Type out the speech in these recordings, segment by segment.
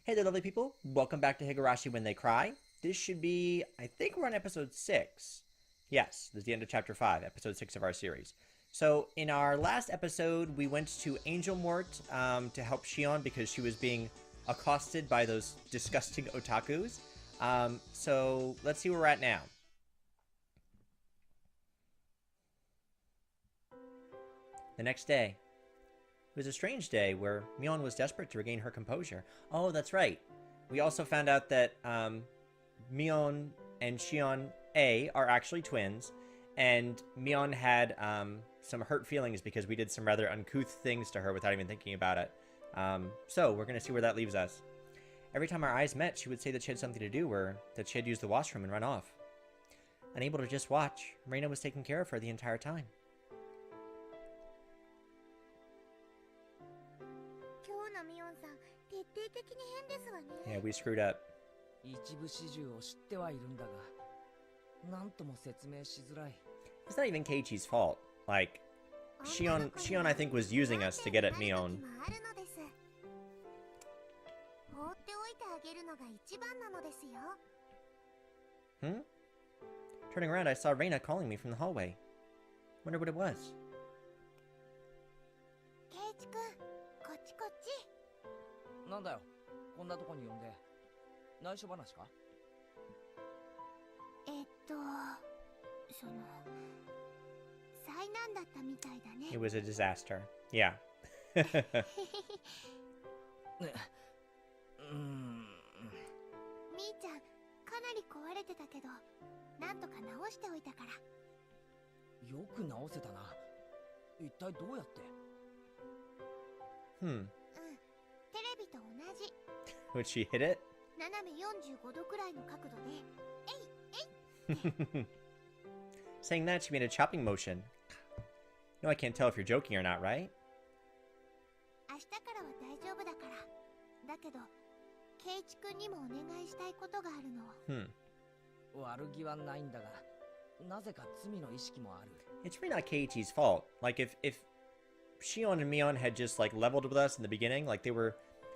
Hey there, lovely people. Welcome back to Higurashi When They Cry. This should be, I think we're on episode 6. Yes, this is the end of chapter 5, episode 6 of our series. So, in our last episode, we went to Angel Mort to help Shion because she was being accosted by those disgusting otakus. So, let's see where we're at now. The next day. It was a strange day where Mion was desperate to regain her composure. Oh, that's right. We also found out that Mion and Shion A are actually twins, and Mion had some hurt feelings because we did some rather uncouth things to her without even thinking about it. So we're going to see where that leaves us. Every time our eyes met, she would say that she had something to do or that she had used the washroom and run off. Unable to just watch, Reina was taking care of her the entire time. Yeah, we screwed up. It's not even Keiichi's fault. Like, Shion I think was using us to get at Mion. Turning around, I saw Reina calling me from the hallway. Wonder what it was. It was a disaster. Yeah. Would she hit it? Saying that, she made a chopping motion. No, I can't tell if you're joking or not, right? It's really not Keiichi's fault. Like, if Shion and Mion had just, like, leveled with us in the beginning, like, they were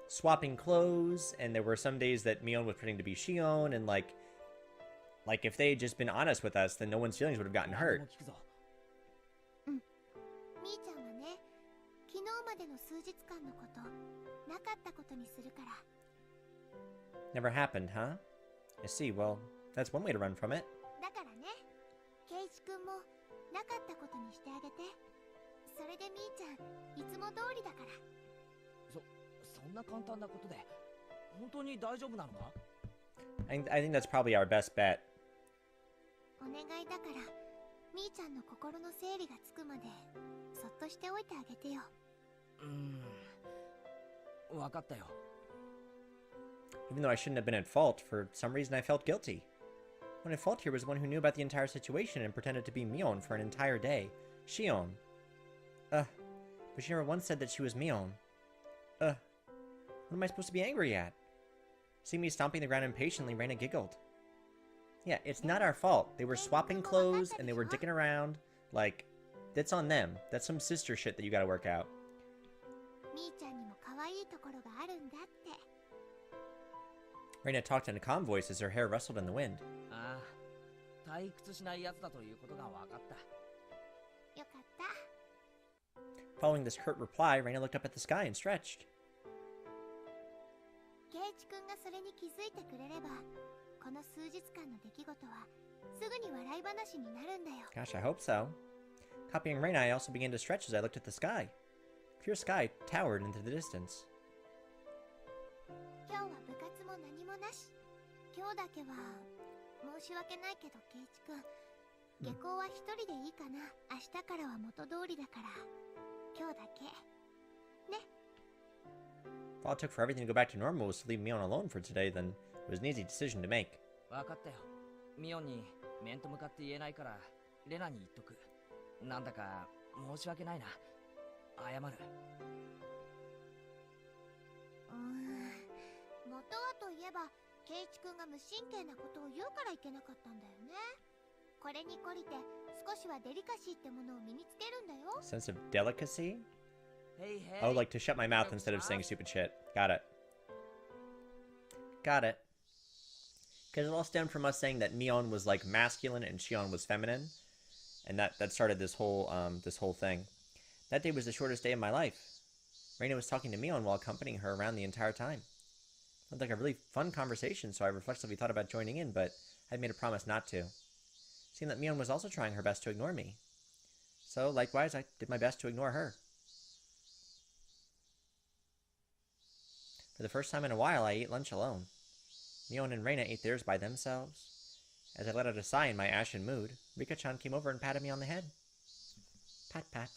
swapping clothes, and there were some days that Mion was pretending to be Shion, and, like, if they had just been honest with us, then no one's feelings would have gotten hurt. Never happened, huh? I see, well, that's one way to run from it. I think that's probably our best bet. Even though I shouldn't have been at fault, for some reason I felt guilty. One at fault here was the one who knew about the entire situation and pretended to be Mion for an entire day. Shion. But she never once said that she was Mion. What am I supposed to be angry at? Seeing me stomping the ground impatiently, Reina giggled. Yeah, it's not our fault. They were swapping clothes and they were dicking around. Like, that's on them. That's some sister shit that you gotta work out. Reina talked in a calm voice as her hair rustled in the wind. Following this curt reply, Reina looked up at the sky and stretched. Gosh, I hope so. Copying Reina, I also began to stretch as I looked at the sky. Pure sky towered into the distance. If all it took for everything to go back to normal was to leave Mion alone for today, then it was an easy decision to make. Sense of delicacy? Hey, hey. Oh, like to shut my mouth instead of saying stupid shit. Got it. Got it. Because it all stemmed from us saying that Mion was like masculine and Shion was feminine, and that started this whole thing. That day was the shortest day of my life. Reina was talking to Mion while accompanying her around the entire time. It looked like a really fun conversation, so I reflexively thought about joining in, but I made a promise not to. It seemed that Mion was also trying her best to ignore me. So, likewise, I did my best to ignore her. For the first time in a while, I ate lunch alone. Mion and Reina ate theirs by themselves. As I let out a sigh in my ashen mood, Rika-chan came over and patted me on the head. Pat, pat.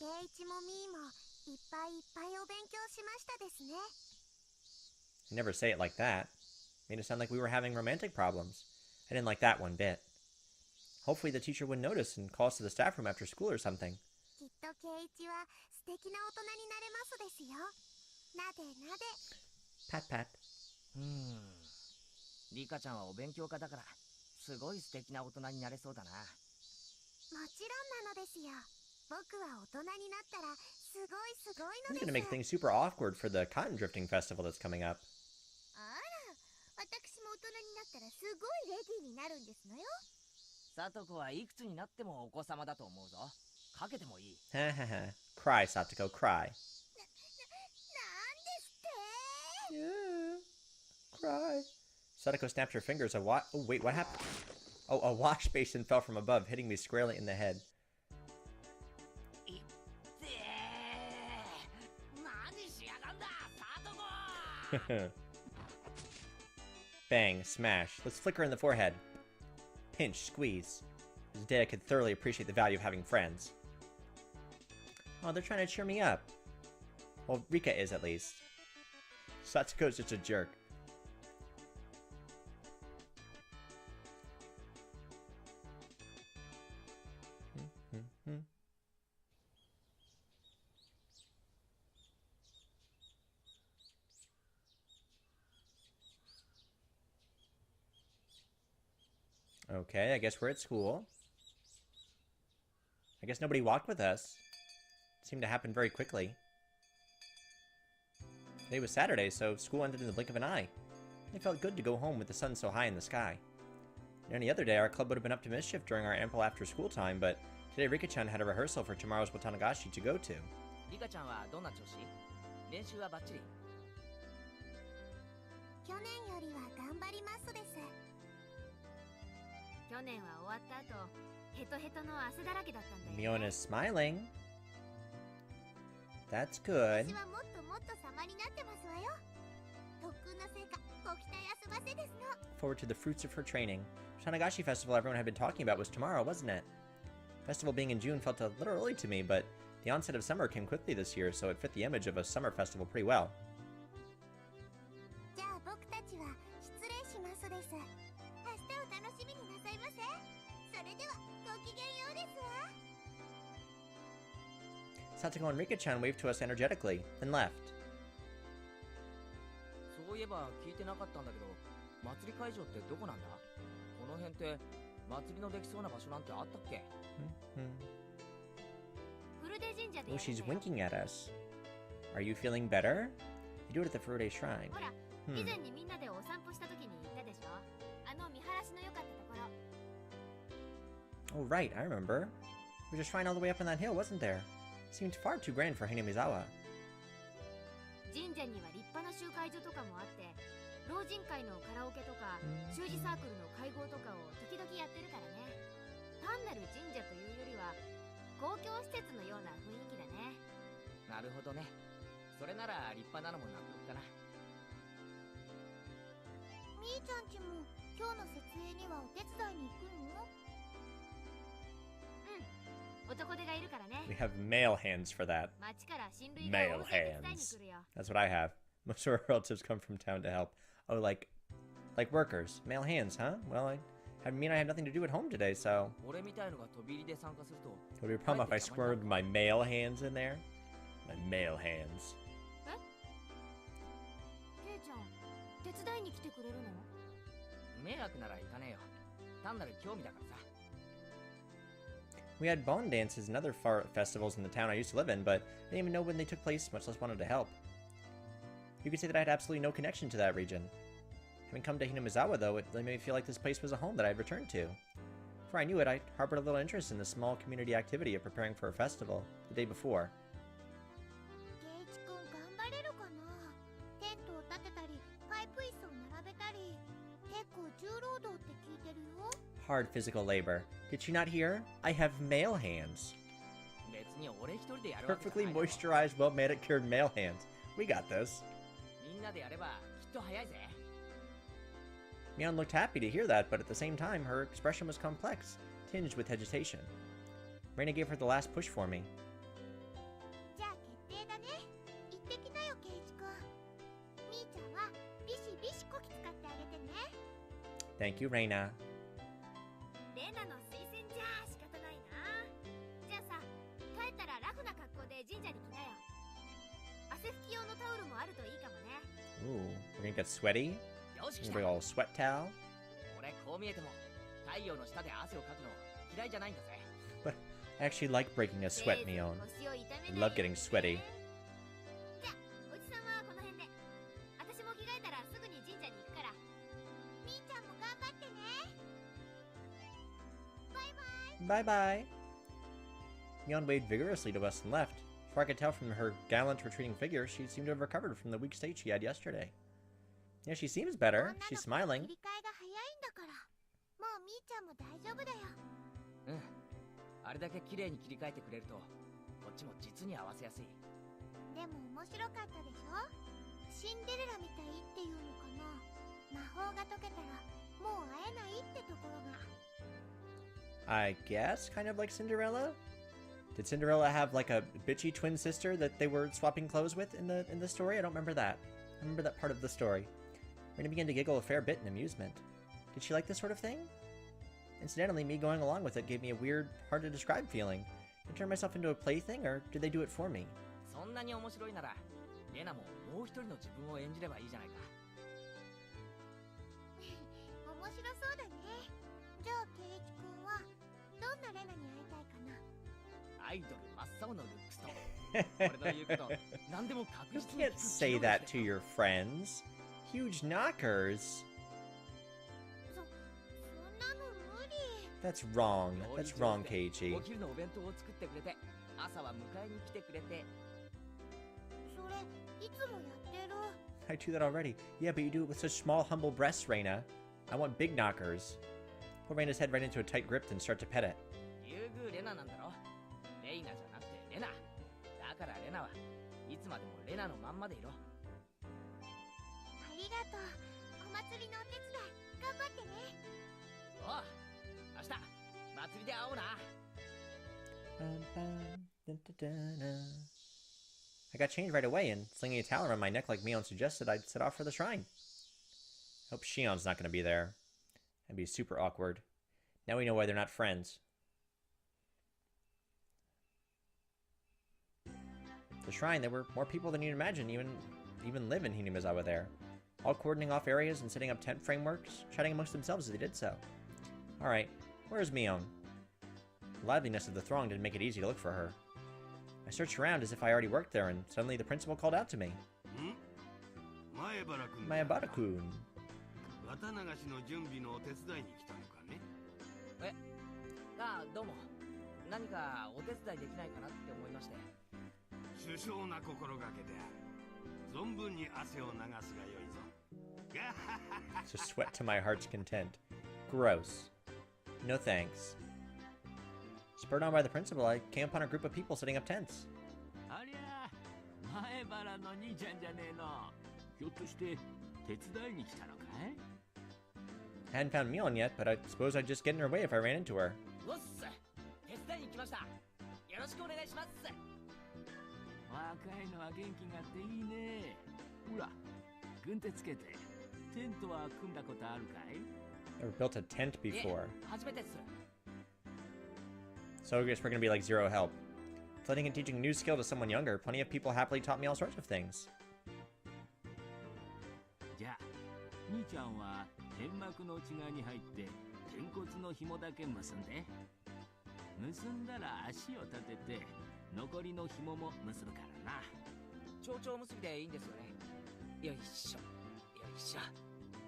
I never say it like that. Made it sound like we were having romantic problems. I didn't like that one bit. Hopefully the teacher wouldn't notice and call us to the staff room after school or something. Pat, pat. リカちゃんはお勉強家だからすごい素敵な大人になれそうだな。もちろんなのですよ。僕は大人になったらすごいすごいのです。 I'm gonna make things super awkward for the cotton drifting festival that's coming up. あら、私も大人になったらすごいレディーになるんですのよ。サトコはいくつになってもお子様だと思うぞ。かけてもいい。Ha ha ha. Cry, Satoko, cry. なんですって。 Yeah. Cry. Satoko snapped her fingers. Oh, wait, what happened? Oh, a wash basin fell from above, hitting me squarely in the head. Bang, smash. Let's flick her in the forehead. Pinch, squeeze. This day I could thoroughly appreciate the value of having friends. Oh, they're trying to cheer me up. Well, Rika is, at least. Satsuko's just a jerk. Okay, I guess we're at school. I guess nobody walked with us. It seemed to happen very quickly. Today was Saturday, so school ended in the blink of an eye. It felt good to go home with the sun so high in the sky. Any other day, our club would have been up to mischief during our ample after-school time, but today Rika-chan had a rehearsal for tomorrow's Watanagashi to go to. Rika-chanはどんな調子？練習はバッチリ？去年よりは頑張りますです。去年は終わった後、ヘトヘトの汗だらけだったんだよ。Mion is smiling. That's good. 私はもっともっと様になってますわよ。特訓の成果、ご期待あそばせですの。 Forward to the fruits of her training. Watanagashi festival everyone had been talking about was tomorrow, wasn't it? Festival being in June felt a little early to me, but the onset of summer came quickly this year, so it fit the image of a summer festival pretty well. じゃあ僕たちは失礼しますです。明日を楽しみになさいませ。それではごきげんようですわ。 Satoko and Rika-chan waved to us energetically, then left. そういえば聞いてなかったんだけど、祭り会場ってどこなんだ？この辺って祭りのできそうな場所なんてあったっけ？ Oh, she's winking at us. Are you feeling better? You do it at the Furude Shrine. Oh, right, I remember. There was a shrine all the way up on that hill, wasn't there? It seemed far too grand for Hinamizawa. 神社には立派な集会所とかもあって、老人会のカラオケとか習字サークルの会合とかを時々やってるからね。単なる神社というよりは公共施設のような雰囲気だね。なるほどね。それなら立派なのも納得かな。みーちゃんちも今日の設営にはお手伝いに行くの？男手がいるからね。We have male hands for that. 町から親類が大勢手伝いに来るよ。 That's what I have. Most of our relatives come from town to help. Oh, like workers. Male hands, huh? Well, I have nothing to do at home today, so... 俺みたいのが飛び入りで参加すると。 Would it be a problem if I squirmed my male hands in there? My male hands. ケイちゃん、手伝いに来てくれるの？迷惑なら行かねえよ。単なる興味だからさ。 We had bond dances and other festivals in the town I used to live in, but I didn't even know when they took place, much less wanted to help. You could say that I had absolutely no connection to that region. Having come to Hinamizawa, though, it made me feel like this place was a home that I'd returned to. Before I knew it, I harbored a little interest in the small community activity of preparing for a festival the day before. Hard physical labor. Did you not hear? I have male hands. Perfectly moisturized, well-manicured male hands. We got this. Mion looked happy to hear that, but at the same time, her expression was complex, tinged with hesitation. Reina gave her the last push for me. Thank you, Reina. Ooh, we're gonna get sweaty? We're gonna bring all sweat towel? But I actually like breaking a sweat, Mion. I love getting sweaty. Bye-bye. Mion waved vigorously to us and left. Before I could tell from her gallant retreating figure, she seemed to have recovered from the weak state she had yesterday. Yeah, she seems better. She's smiling. I guess, kind of like Cinderella? Did Cinderella have like a bitchy twin sister that they were swapping clothes with in the story? I don't remember that. I remember that part of the story. Reina began to giggle a fair bit in amusement. Did she like this sort of thing? Incidentally, me going along with it gave me a weird, hard to describe feeling. Did I turn myself into a plaything, or did they do it for me? You can't say that to your friends. Huge knockers. That's wrong. That's wrong, Keiichi. I do that already. Yeah, but you do it with such small, humble breasts, Reina. I want big knockers. Pull Reina's head right into a tight grip and start to pet it. I got changed right away, and slinging a towel around my neck like Mion suggested, I'd set off for the shrine. Hope Shion's not going to be there. That'd be super awkward. Now we know why they're not friends. The shrine, there were more people than you'd imagine even live in Hinamizawa there. All cordoning off areas and setting up tent frameworks, chatting amongst themselves as they did so. Alright, where's Mion? The liveliness of the throng didn't make it easy to look for her. I searched around as if I already worked there, and suddenly the principal called out to me. Mayabara-kun. Watanagashi no junbi no otesudai ni kita no ka ne? Domo. Nanika otesudai dekinai kana tte omoimashite. Shushou na kokorogake de aru. Zonbun ni ase o nagasu ga yoi zo. It's a sweat to my heart's content. Gross. No thanks. Spurred on by the principal, I came upon a group of people setting up tents. I hadn't found Mion yet, but I suppose I'd just get in her way if I ran into her. Never built a tent before. So I guess we're gonna be like zero help. Letting and teaching a new skill to someone younger, plenty of people happily taught me all sorts of things.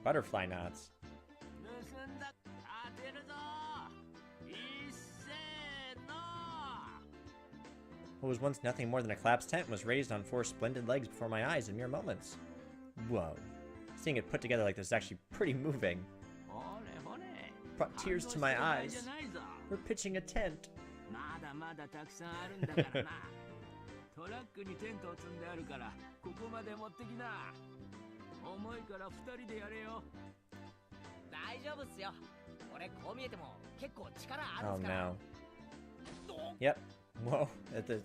Butterfly knots. What was once nothing more than a collapsed tent was raised on 4 splendid legs before my eyes in mere moments. Whoa. Seeing it put together like this is actually pretty moving. Brought tears to my eyes. We're pitching a tent. Oh no. Yep. Whoa,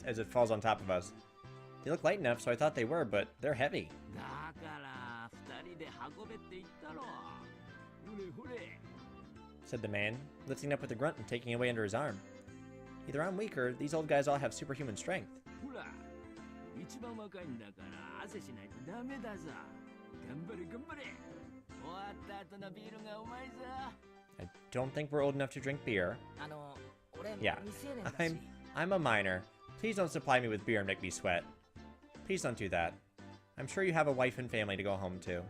as it falls on top of us. They look light enough, so I thought they were, but they're heavy. Said the man, lifting up with a grunt and taking it away under his arm. Either I'm weak or these old guys all have superhuman strength. I don't think we're old enough to drink beer. Yeah, I'm a minor. Please don't supply me with beer and make me sweat. Please don't do that. I'm sure you have a wife and family to go home to.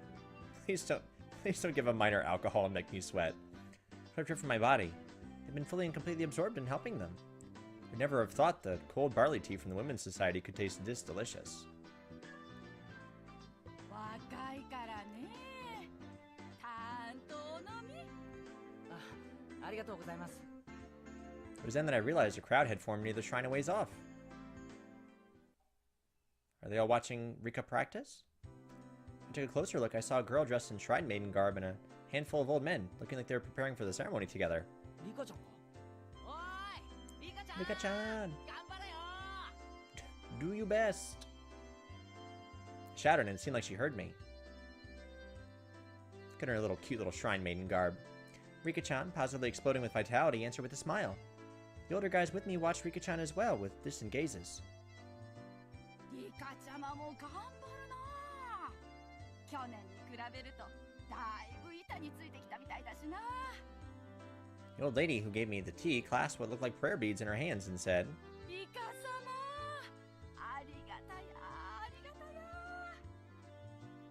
Please don't give a minor alcohol and make me sweat. What a trip for my body. I've been fully and completely absorbed in helping them. Would never have thought the cold barley tea from the Women's Society could taste this delicious. It was then that I realized a crowd had formed near the shrine a ways off. Are they all watching Rika practice? I took a closer look. I saw a girl dressed in shrine maiden garb and a handful of old men, looking like they were preparing for the ceremony together. Rika-chan! Do your best! I shouted and it seemed like she heard me. Look at her cute little shrine maiden garb. Rika-chan, positively exploding with vitality, answered with a smile. The older guys with me watched Rika-chan as well, with distant gazes. The old lady who gave me the tea clasped what looked like prayer beads in her hands and said,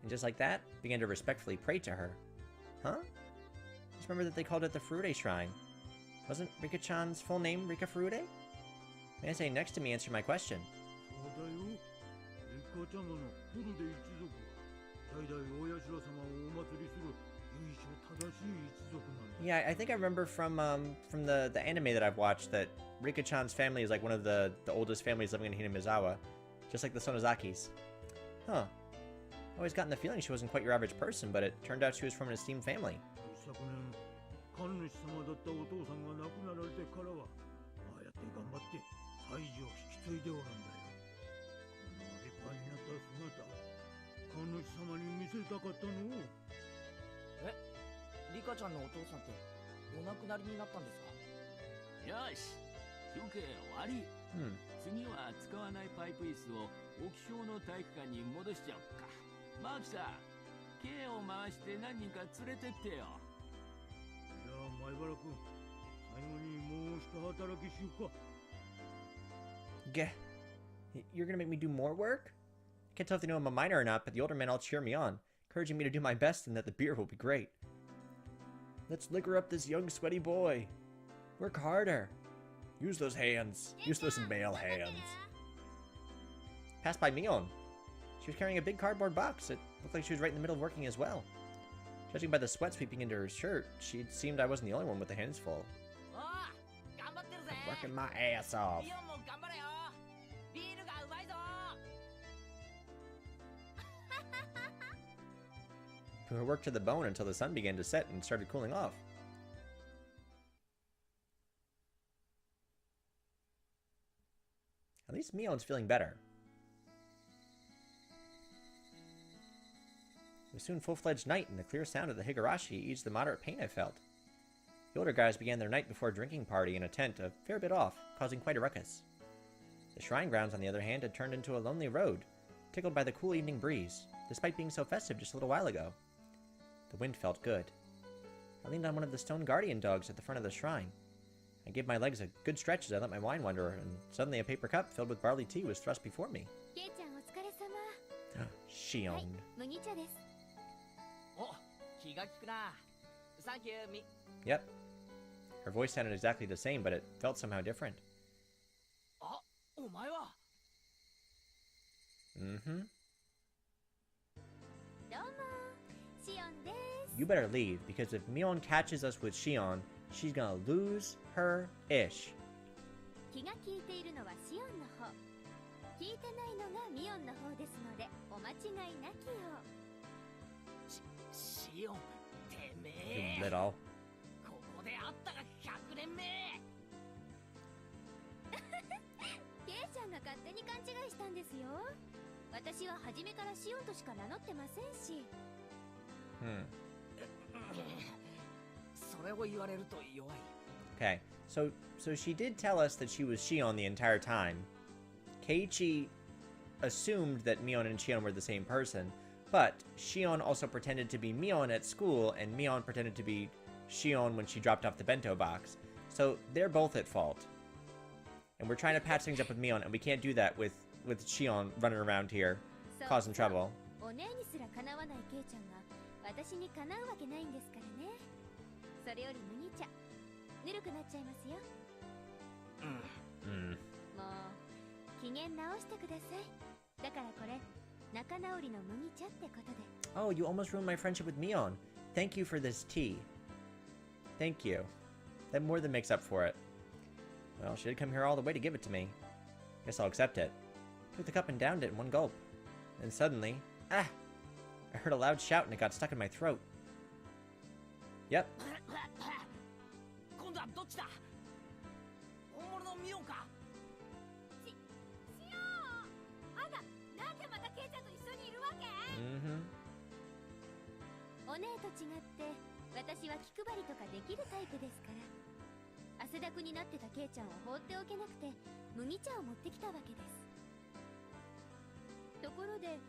and just like that, began to respectfully pray to her. Huh? Just remember that they called it the Furude Shrine. Wasn't Rika-chan's full name Rika Furude? Man saying next to me answered my question. Yeah, I think I remember from the anime that I've watched that Rika-chan's family is like one of the oldest families living in Hinamizawa, just like the Sonozakis. Huh. I always gotten the feeling she wasn't quite your average person, but it turned out she was from an esteemed family. You're gonna make me do more work? I can't tell if they know I'm a minor or not, but the older men all cheer me on, encouraging me to do my best and that the beer will be great. Let's liquor up this young sweaty boy. Work harder. Use those hands. Use those male hands. Passed by Mion. She was carrying a big cardboard box. It looked like she was right in the middle of working as well. Judging by the sweat sweeping into her shirt, it seemed I wasn't the only one with the hands full. I'm working my ass off. We worked to the bone until the sun began to set and started cooling off. At least Mion's feeling better. It was soon full-fledged night, and the clear sound of the Higurashi eased the moderate pain I felt. The older guys began their night before drinking party in a tent a fair bit off, causing quite a ruckus. The shrine grounds, on the other hand, had turned into a lonely road, tickled by the cool evening breeze, despite being so festive just a little while ago. The wind felt good. I leaned on one of the stone guardian dogs at the front of the shrine. I gave my legs a good stretch as I let my mind wander, and suddenly a paper cup filled with barley tea was thrust before me. Shion. 気が利くな。Thank you, Yep. Her voice sounded exactly the same, but it felt somehow different. あ、お前は。Mm-hmm. どうも、シオンです。 You better leave, because if Mion catches us with Shion, she's gonna lose her ish. 気が利いているのはシオンの方。聞いてないのがミオンの方ですので、お間違いなきよう。シオン、てめ You え。 little. ここで会ったが100年目。ケイちゃんが勝手に勘違いしたんですよ。私は初めからシオンとしか名乗ってませんし。Hmm. それを言われると弱い。 Okay, so she did tell us that she was Shion the entire time. Keiichi assumed that Mion and Shion were the same person, but Shion also pretended to be Mion at school, and Mion pretended to be Shion when she dropped off the bento box. So they're both at fault. And we're trying to patch things up with Mion, and we can't do that with Shion running around here, causing trouble. お姉にすらかなわないケイちゃんが私にかなうわけないんですからね。それより麦茶ぬるくなっちゃいますよ。Hmm. もう機嫌直してください。だからこれ仲直りの麦茶ってことで。 Oh, you almost ruined my friendship with Mion. Thank you for this tea. Thank you. That more than makes up for it. Well, she did come here all the way to give it to me. Guess I'll accept it. Took the cup and downed it in one gulp. Then suddenly, I heard a loud shout and it got stuck in my throat. Yep. 今度はどっちだ。本物のミオンか。シオン、あんたなんでまたケイちゃんと一緒にいるわけ？ Mm-hmm. お姉と違って私は気配りとかできるタイプですから。汗だくになってたケイちゃんを放っておけなくて麦茶を持ってきたわけです。ところで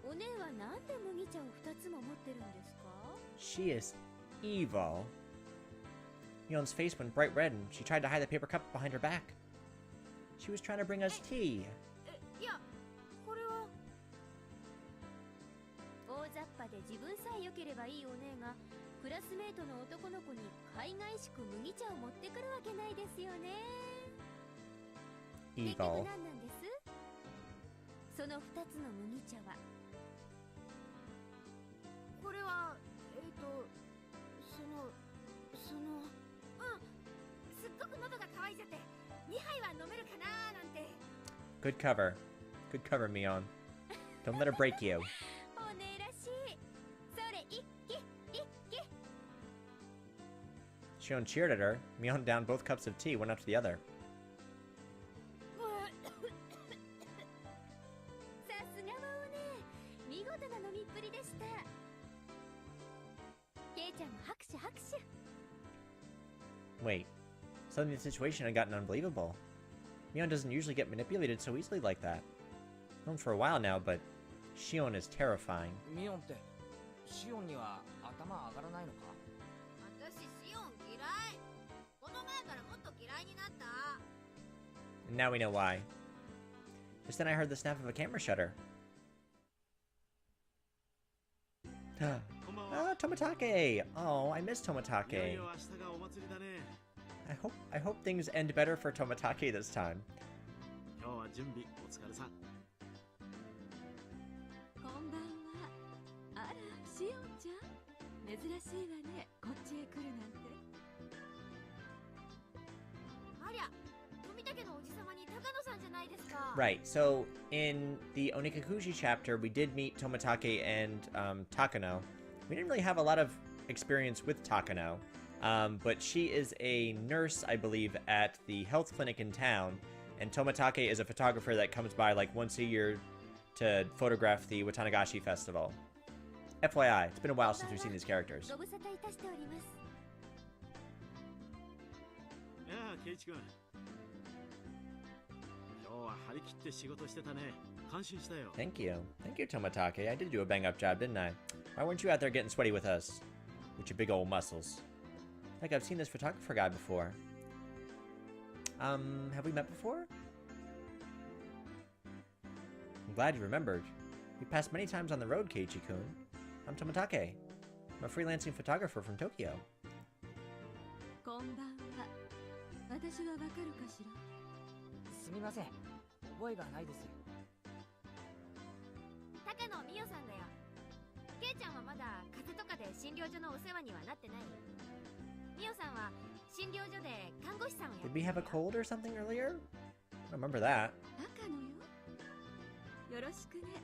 お姉はなんで麦茶を2つも持ってるんですか？ She is evil. Mion's face went bright red and she tried to hide the paper cup behind her back. She was trying to bring us tea. いや、これは大雑把で自分さえ良ければいいお姉がクラスメートの男の子に海外しく麦茶を持ってくるわけないですよね。結局 Evil. 何なんです？その2つの麦茶は。これはすっごく喉が渇いちゃって2杯は飲めるかななんて。 Good cover. Good cover, Mion. Don't let her break you. お姉らしい。それ一気一気。 Shion cheered at her. Mion downed both cups of tea, one after the other. さすがはお姉、見事な飲みっぷりでした。ケイちゃんも拍手拍手。 Wait. Suddenly the situation had gotten unbelievable. Mion doesn't usually get manipulated so easily like that. Known for a while now, but Shion is terrifying. ミオンってシオンには頭上がらないのか。私シオン嫌い。この前からもっと嫌いになった。 And now we know why. Just then I heard the snap of a camera shutter. Ah, Tomitake! Oh, I miss Tomitake. I hope things end better for Tomitake this time. 今日は準備お疲れさん。こんばんは。あら、シオンちゃん。珍しいわね、こっちへ来るなんて。ありゃ、富武のおじさまに高野さんじゃないですか。 Right, so in the Onikakuji chapter, we did meet Tomitake and Takano. We didn't really have a lot of experience with Takano, but she is a nurse, I believe, at the health clinic in town, and Tomitake is a photographer that comes by like once a year to photograph the Watanagashi festival. FYI, it's been a while since we've seen these characters. ご無沙汰いたしております。やあ、ケイチ君。今日は張り切って仕事してたね。感心したよ。 Thank you. Thank you, Tomitake. I did do a bang-up job, didn't I? Why weren't you out there getting sweaty with us? With your big old muscles. Like, I've seen this photographer guy before. Have we met before? I'm glad you remembered. We passed many times on the road, Keiichi-kun. I'm Tomitake. I'm a freelancing photographer from Tokyo. こんばんは。私はわかるかしら。すみません、覚えがないです。高野美代さんだよ。ケイちゃんはまだ風邪とかで診療所のお世話にはなってない。美代さんは診療所で看護師さんをやって Did る we んだ have a よ。 cold or something earlier? I don't remember that. 高野よ。よろしくね。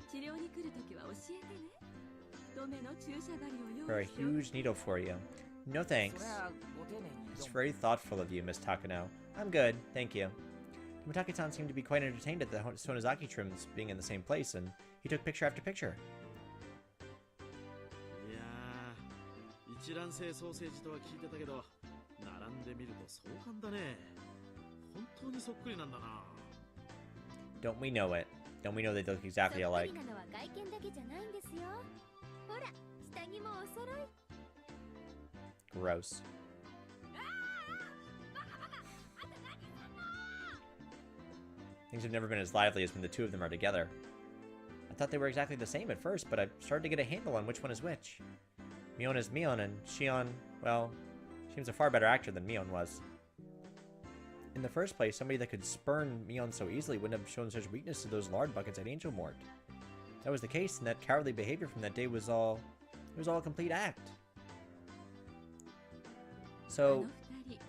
治療に来るときは教えてね。太めの注射針を For 用 a 意しておく。 huge needle for you. No そ thanks. れはご丁寧に It's どうも。 very thoughtful of you, Miss Takano. I'm good, thank you. Tomitake-san seemed to be quite entertained at the Sonozaki trims being in the same place, and he took picture after picture. いやー、一卵性ソーセージとは聞いてたけど、並んでみると壮観だね。本当にそっくりなんだな。 Don't we know it? Don't we know they look exactly そっく alike? りなのは外見だけじゃないんですよ。ほら、下着もお揃い。 Gross. Things have never been as lively as when the two of them are together. I thought they were exactly the same at first, but I've started to get a handle on which one is which. Mion is Mion, and Shion, well, seems a far better actor than Mion was. In the first place, somebody that could spurn Mion so easily wouldn't have shown such weakness to those lard buckets at Angel Mort. If that was the case, and that cowardly behavior from that day was all... It was all a complete act. あ So, の二人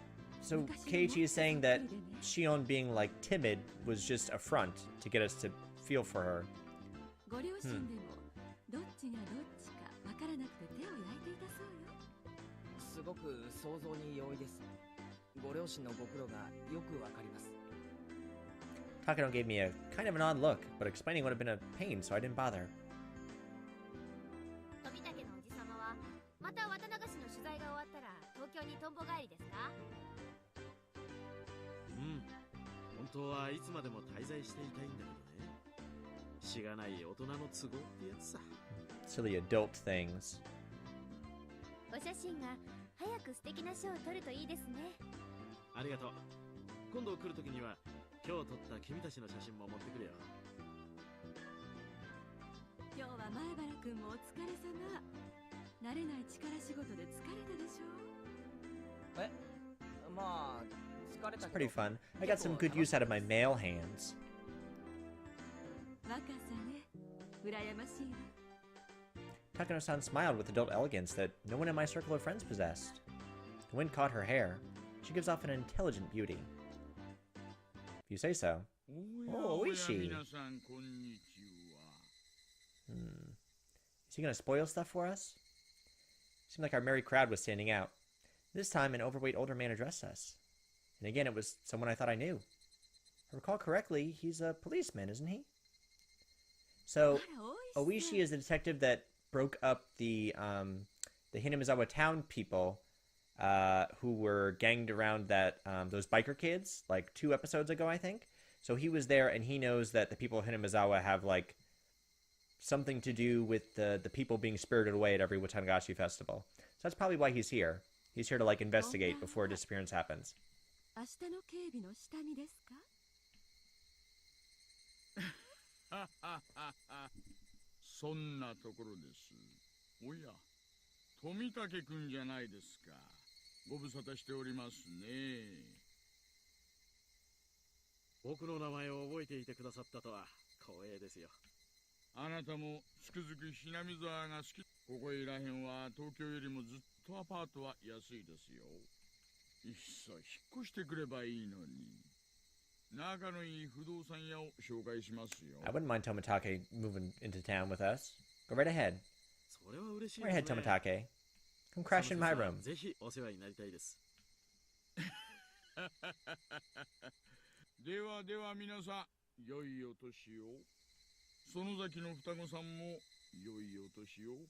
so Keiichi is saying that Shion being like timid was just a front to get us to feel for her. ご両親でもどっちがどっちかわからなくて手を焼いていたそうよ。すごく想像に容易です。ご両親のご苦労がよくわかります。 Takano gave me a kind of an odd look, but explaining would have been a pain, so I didn't bother. 富武のおじさまはまた渡流しの取材が終わったら東京にとんぼ帰りですか？うん。本当はいつまでも滞在していたいんだけどね。しがない大人の都合ってやつさ。 Silly adult things. お写真が早く素敵な賞を取るといいですね。ありがとう。今度来るときには今日撮った君たちの写真も持ってくるよ。今日は前原くんもお疲れ様。慣れない力仕事で疲れたでしょ。え、まあ疲れ It's た pretty けど。 fun. I got some good use out of my male hands. 若さね。羨ましいわ。 Takano-san smiled with adult elegance that no one in my circle of friends possessed. The wind caught her hair. She gives off an intelligent beauty. If you say so. Oh, Oishi. Is he gonna spoil stuff for us? Seemed like our merry crowd was standing out. This time, an overweight older man addressed us. And again, it was someone I thought I knew. If I recall correctly, he's a policeman, isn't he? So, あら、おいし Oishi is the detective that broke up the Hinamizawa town people who were ganged around that those biker kids like 2 episodes ago, I think. So he was there, and he knows that the people of Hinamizawa have like something to do with the people being spirited away at every Watanagashi festival. So that's probably why he's here. He's here to like investigate before a disappearance happens. 明日の警備の下見ですか？そんなところです。おや、富武くんじゃないですか。ご無沙汰しておりますね。僕の名前を覚えていてくださったとは光栄ですよ。あなたもつくづくひなみ沢が好き。ここいらへんは東京よりもずっとアパートは安いですよ。いっそ引っ越してくればいいのに。仲のいい不動産屋を紹介しますよ。 I wouldn't mind Tomitake moving into town with us. Go right ahead. それは嬉しい Right です ahead, ね。 Tomitake. Come crash in my その節は room. ぜひお世話になりたいです。ではでは皆さん、良いお年を。園崎の双子さんも良いお年を。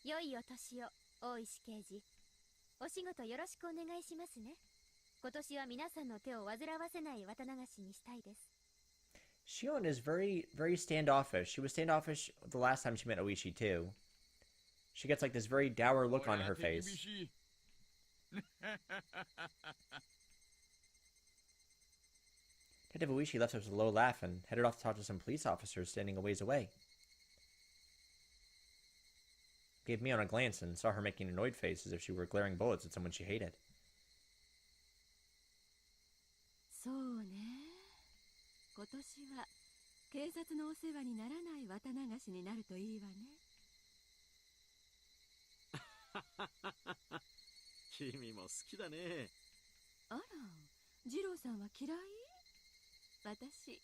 良いお年を、大石刑事。お仕事よろしくお願いしますね。今年は皆さんの手を煩わせない渡流しにしたいです。 Shion is very, very standoffish. She was standoffish the last time she met Oishi, too. She gets like this very dour look on her face. Detective Oishi left us with a low laugh and headed off to talk to some police officers standing a ways away. Gave Mion a glance and saw her making an annoyed face as if she were glaring bullets at someone she hated. そうね。今年は警察のお世話にならない綿流しになるといいわね。君も好きだね。あら、二郎さんは嫌い？私、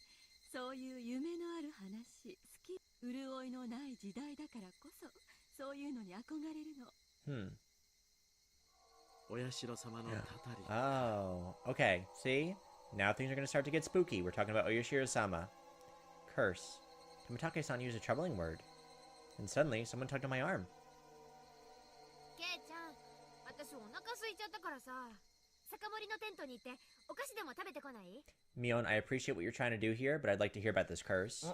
そういう夢のある話好き。潤いのない時代だからこそ、そういうのに憧れるの。Oyashiro様のたたり。Oh, okay. See? Now things are going to start to get spooky. We're talking about Oyashiro-sama. Curse. Tomitake-san used a troubling word. And suddenly, someone tugged on my arm. ケイちゃん、私お腹空いちゃったからさ、酒盛りのテントに行ってお菓子でも食べてこない？ Mion, I appreciate what you're trying to do here, but I'd like to hear about this curse.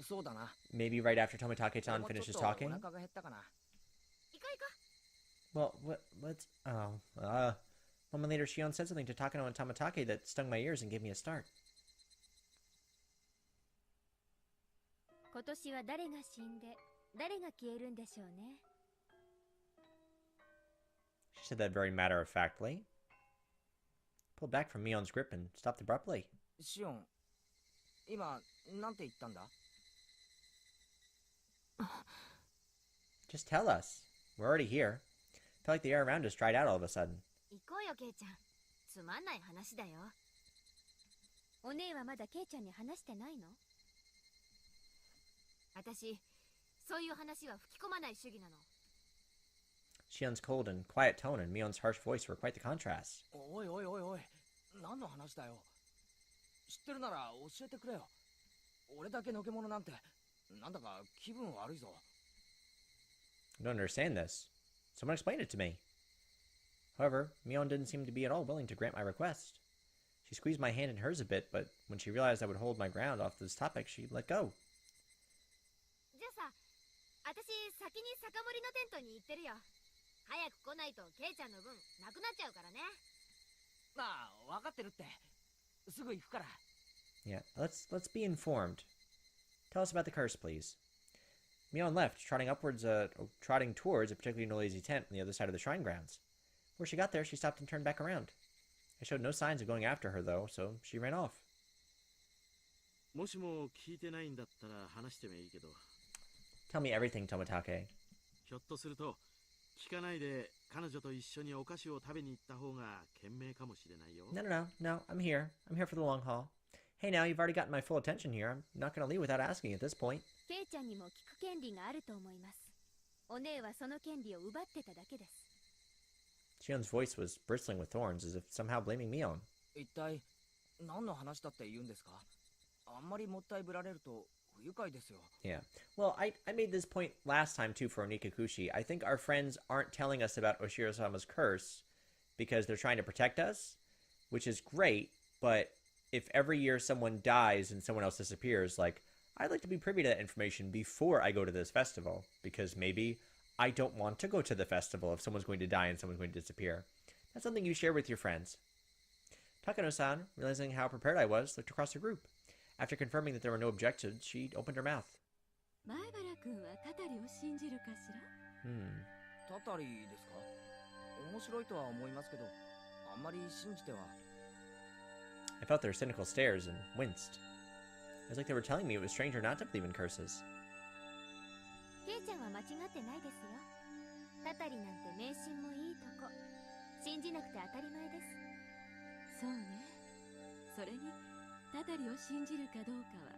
そうだな。 Maybe right after Tomitake-san finishes talking? お腹が減ったかな。行こう行こ Well, let's... Oh, A moment later, Shion said something to Takano and Tomitake that stung my ears and gave me a start. う。今年は誰が死んで誰が消えるんでしょうね。 She said that very matter-of-factly. Pulled back from Mion's grip and stopped abruptly. シオン、今、なんて言ったんだ？ Just tell us. We're already here. Felt like the air around us dried out all of a sudden. 行こうよケイちゃん。つまんない話だよ。お姉はまだケイちゃんに話してないの？私、そういう話は吹き込まない主義なの。 Shion's cold and quiet tone and Mion's harsh voice were quite the contrast. おいおいおいおい、何の話だよ。知ってるなら教えてくれよ。俺だけのけ者なんて、なんだか気分悪いぞ。 I don't understand this. Someone explain it to me. However, Mion didn't seem to be at all willing to grant my request. She squeezed my hand in hers a bit, but when she realized I would hold my ground off this topic, she let go. じゃあさ、私先に酒盛りのテントに行ってるよ。早く来ないとケイちゃんの分なくなっちゃうからね。ああ、分かってるって。すぐ行くから。 Yeah, let's be informed. Tell us about the curse, please. Mion left, trotting towards a particularly noisy tent on the other side of the shrine grounds. Before she got there, she stopped and turned back around. I showed no signs of going after her, though, so she ran off. もしも聞いてないんだったら話してもいいけど。 Tell me everything, Tomitake. ひょっとすると聞かないで彼女と一緒にお菓子を食べに行った方が賢明かもしれないよ。No, I'm here. I'm here for the long haul. Hey, now, you've already gotten my full attention here. I'm not going to leave without asking at this point. ケイちゃんにも聞く権利があると思います。お姉はその権利を奪ってただけです。 Shion's voice was bristling with thorns, as if somehow blaming Mion. 一体、何の話だって言うんですか？あんまりもったいぶられると不愉快ですよ。 Yeah. Well, I made this point last time, too, for Onikakushi. I think our friends aren't telling us about Oshiro-sama's curse because they're trying to protect us, which is great, but if every year someone dies and someone else disappears, like, I'd like to be privy to that information before I go to this festival, because maybe I don't want to go to the festival if someone's going to die and someone's going to disappear. That's something you share with your friends. Takano-san, realizing how prepared I was, looked across the group. After confirming that there were no objections, she opened her mouth. 前原君はタタリを信じるかしら？たたりですか？面白いとは思いますけど、あんまり信じては。 I felt their cynical stares and winced. It was like they were telling me it was stranger not to believe in curses. ケイちゃんは間違ってないですよ。タタリなんて迷信もいいとこ。信じなくて当たり前です。そうね。それにタタリを信じるかどうかは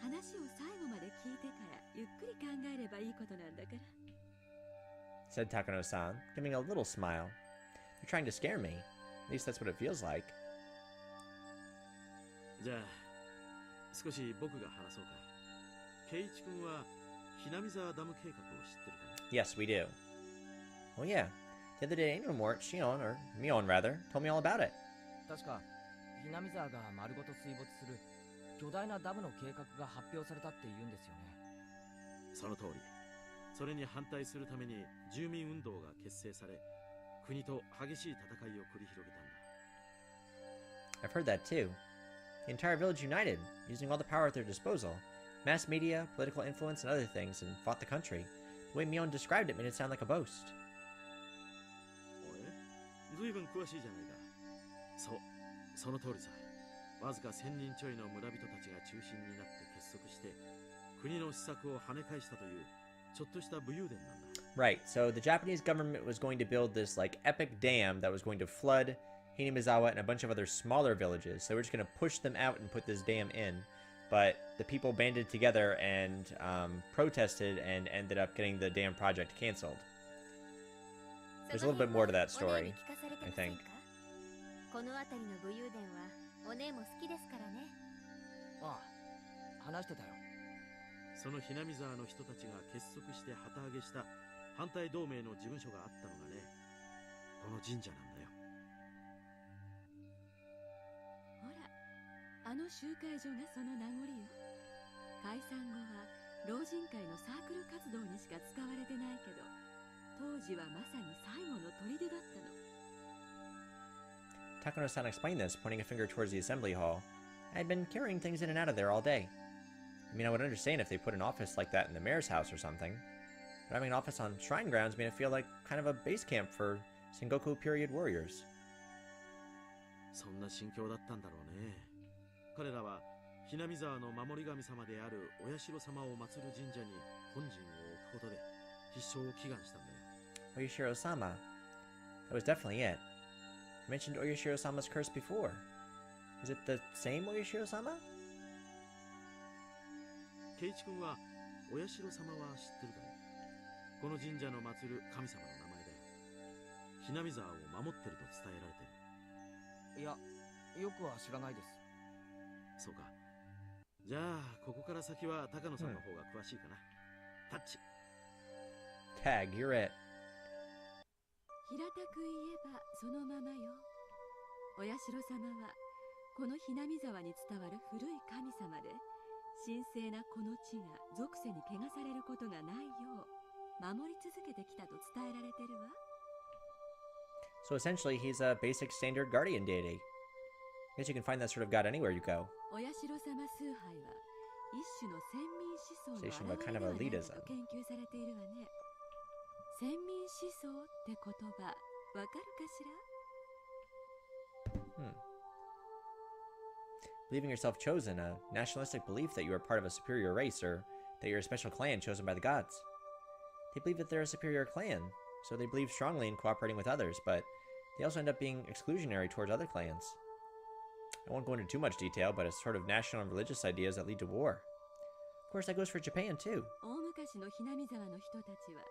話を最後まで聞いてからゆっくり考えればいいことなんだから。 Said Takano-san, giving a little smile. You're trying to scare me. At least that's what it feels like. じゃあ少し僕が話そうか。ケイイチ君はHinamizawaダム計画を知ってるかい？ Yes, we do. Oh yeah. The other day, Mort, Shion, or Mion rather, told me all about it. 確か、Hinamizawaが丸ごと水没する巨大なダムの計画が発表されたって言うんですよね。その通り。それに反対するために住民運動が結成され、国と激しい戦いを繰り広げたんだ。 I've heard that too. The entire village united, using all the power at their disposal, mass media, political influence, and other things, and fought the country. The way Mion described it made it sound like a boast. おえ、ずいぶん詳しいじゃないか。そう、その通りさ。わずか1000人ちょいの村人たちが中心になって結束して、国の施策を跳ね返したという、ちょっとした武勇伝なんだ。Right, so the Japanese government was going to build this like epic dam that was going to flood Hinamizawa and a bunch of other smaller villages. So we're just going to push them out and put this dam in. But the people banded together and protested and ended up getting the dam project canceled. There's a little bit more to that story, I think. この辺りの武勇伝はお姉も好きですからね。ああ、話してたよ。そのひなみ沢の人たちが結束して旗揚げした反対同盟の事務所があったのがね、この神社なんだよ。ほら、あの集会所がその名残よ。解散後は老人会のサークル活動にしか使われてないけど、当時はまさに最後の砦だったの。Takano-san explained this, pointing a finger towards the assembly hall. I had been carrying things in and out of there all day. I mean, I would understand if they put an office like that in the mayor's house or something, but having an office on shrine grounds made it feel like kind of a base camp for Sengoku period warriors. そんな心境だったんだろうね。彼らはひなみ沢の守り神様である親代様を祀る神社に本陣を置くことで必勝を祈願したんだよ。Oyashiro-sama. That was definitely it. I mentioned Oyashiro-sama's curse before. Is it the same Oyashiro-sama? 圭一君は親代様は知ってるかい？この神社の祀る神様の名前でひなみ沢を守ってると伝えられてる。いや、よくは知らないです。そうか。じゃあここから先は高野さんの方が詳しいかな。タッチ。Tag, you're it. 平たく言えばそのままよ。親代様はこのひなみ沢に伝わる古い神様で、神聖なこの地が属世に汚されることがないよう守り続けてきたと伝えられてるわ。So essentially, he's a basic standard guardian deity. I guess you can find that sort of god anywhere you go. 親代様崇拝は一種の先民思想の Station 表 of れ kind で of は a ないか elitism. と研究されているわね。先民思想って言葉わかるかしら？ Believing yourself chosen, a nationalistic belief that you are part of a superior race or that you're a special clan chosen by the gods. They believe that they're a superior clan, so they believe strongly in cooperating with others, but they also end up being exclusionary towards other clans. I won't go into too much detail, but it's sort of national and religious ideas that lead to war. Of course, that goes for Japan too. 大昔のひなみ沢の人たちは、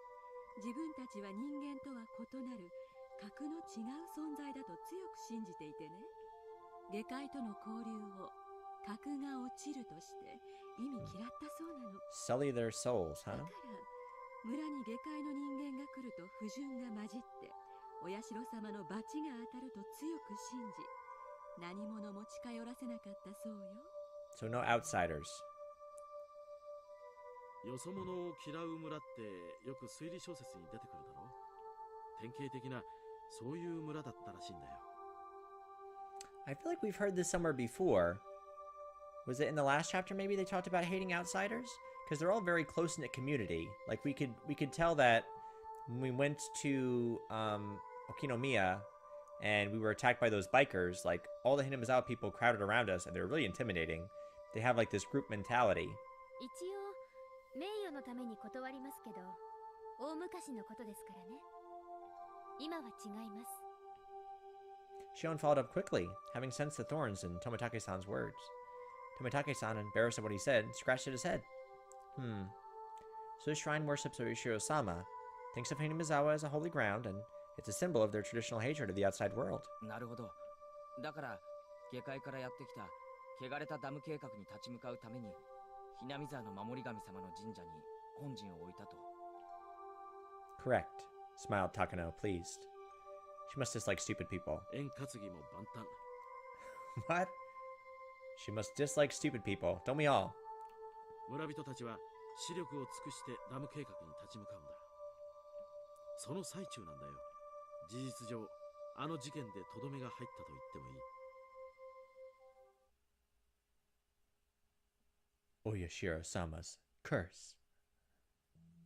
自分たちは人間とは異なる格の違う存在だと強く信じていてね。下界との交流を格が落ちるとして意味嫌ったそうなの。Sully their souls, だ huh? から村に下界の人間が来ると不純が混じって親代様の罰が当たると強く信じ、何者も近寄らせなかったそうよ。 So no outsiders. よそ者を嫌う村ってよく推理小説に出てくるだろ。典型的なそういう村だったらしいんだよ。I feel like we've heard this somewhere before. Was it in the last chapter maybe they talked about hating outsiders? Because they're all very close-knit community. Like we could tell that when we went to Okinomiya and we were attacked by those bikers, like all the Hinamizawa people crowded around us and they were really intimidating. They have like this group mentality. 一応名誉のために断りますけど、大昔のことですからね。今は違います。Shion followed up quickly, having sensed the thorns in Tomitake-san's words. Tomitake-san, embarrassed at what he said, scratched at his head. So this shrine worships Oyashiro-sama, thinks of Hinamizawa as a holy ground, and it's a symbol of their traditional hatred of the outside world. なるほど。だから下界からやってきた汚れたダム計画に立ち向かうためにひなみ沢の守り神様の神社に本陣を置いたと。 Correct, smiled Takano, pleased. She must dislike stupid people. 円担ぎも万端。 What? She must dislike stupid people, don't we all? 村人たちは視力を尽くしてダム計画に立ち向かうんだ。その最中なんだよ。事実上、あの事件でとどめが入ったと言ってもいい。Oyashiro-sama's curse.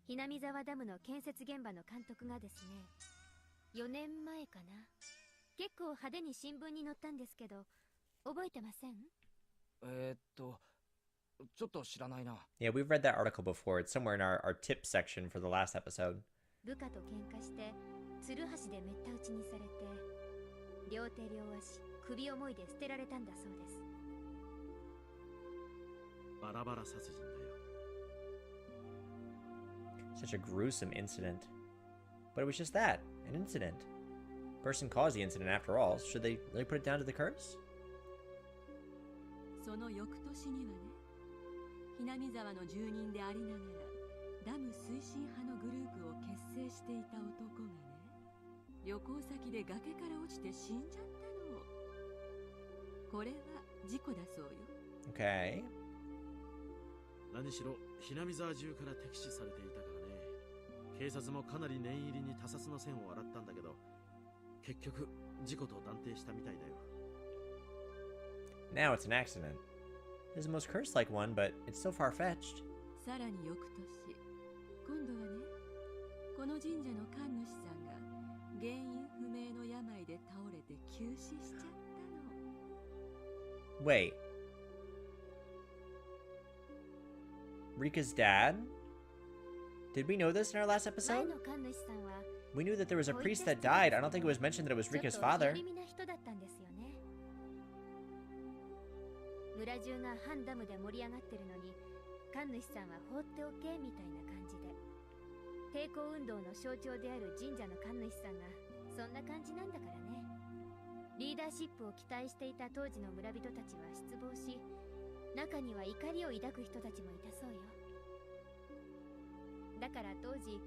Hinamizawa ダムの建設現場の監督がですね、4年前かな。結構派手に新聞に載ったんですけど、覚えてません？ちょっと知らないな。Yeah, we've read that article before. It's somewhere in our tip section for the last episode. 部下と喧嘩して、ツルハシでめった打ちにされて、両手両足、首をもいで捨てられたんだそうです。バラバラ殺人だよ。Such a gruesome incident. But it was just that, an incident. Person caused the incident after all. Should they really put it down to the curse? その翌年にはね、南沢の住人でありながらダム推進派のグループを結成していた男がね、旅行先で崖から落ちて死んじゃったの。これは事故だそうよ。 Okay. 何しろ南沢中から敵視されていたからね。警察もかなり念入りに他殺の線を洗ったんだけど、結局事故と断定したみたいだよ。Now it's an accident. It is the most curse-like one, but it's so far-fetched. さらに翌年、今度はね、この神社の神主さんが原因不明の病で倒れて急死しちゃったの。 Wait. Rika's dad? Did we know this in our last 前 episode? の神主さんは We knew that there was a priest that died. I don't think it was mentioned that it was ちょっと Rika's father. 気な人だったんですよね。村中が反ダムで盛り上がってるのに、神主さんは放っておけみたいな感じで、抵抗運動の象徴である神社の神主さんがそんな感じなんだからね。リーダーシップを期待していた当時の村人たちは失望し、中には怒りを抱く人たちもいたそうよ。だから当時、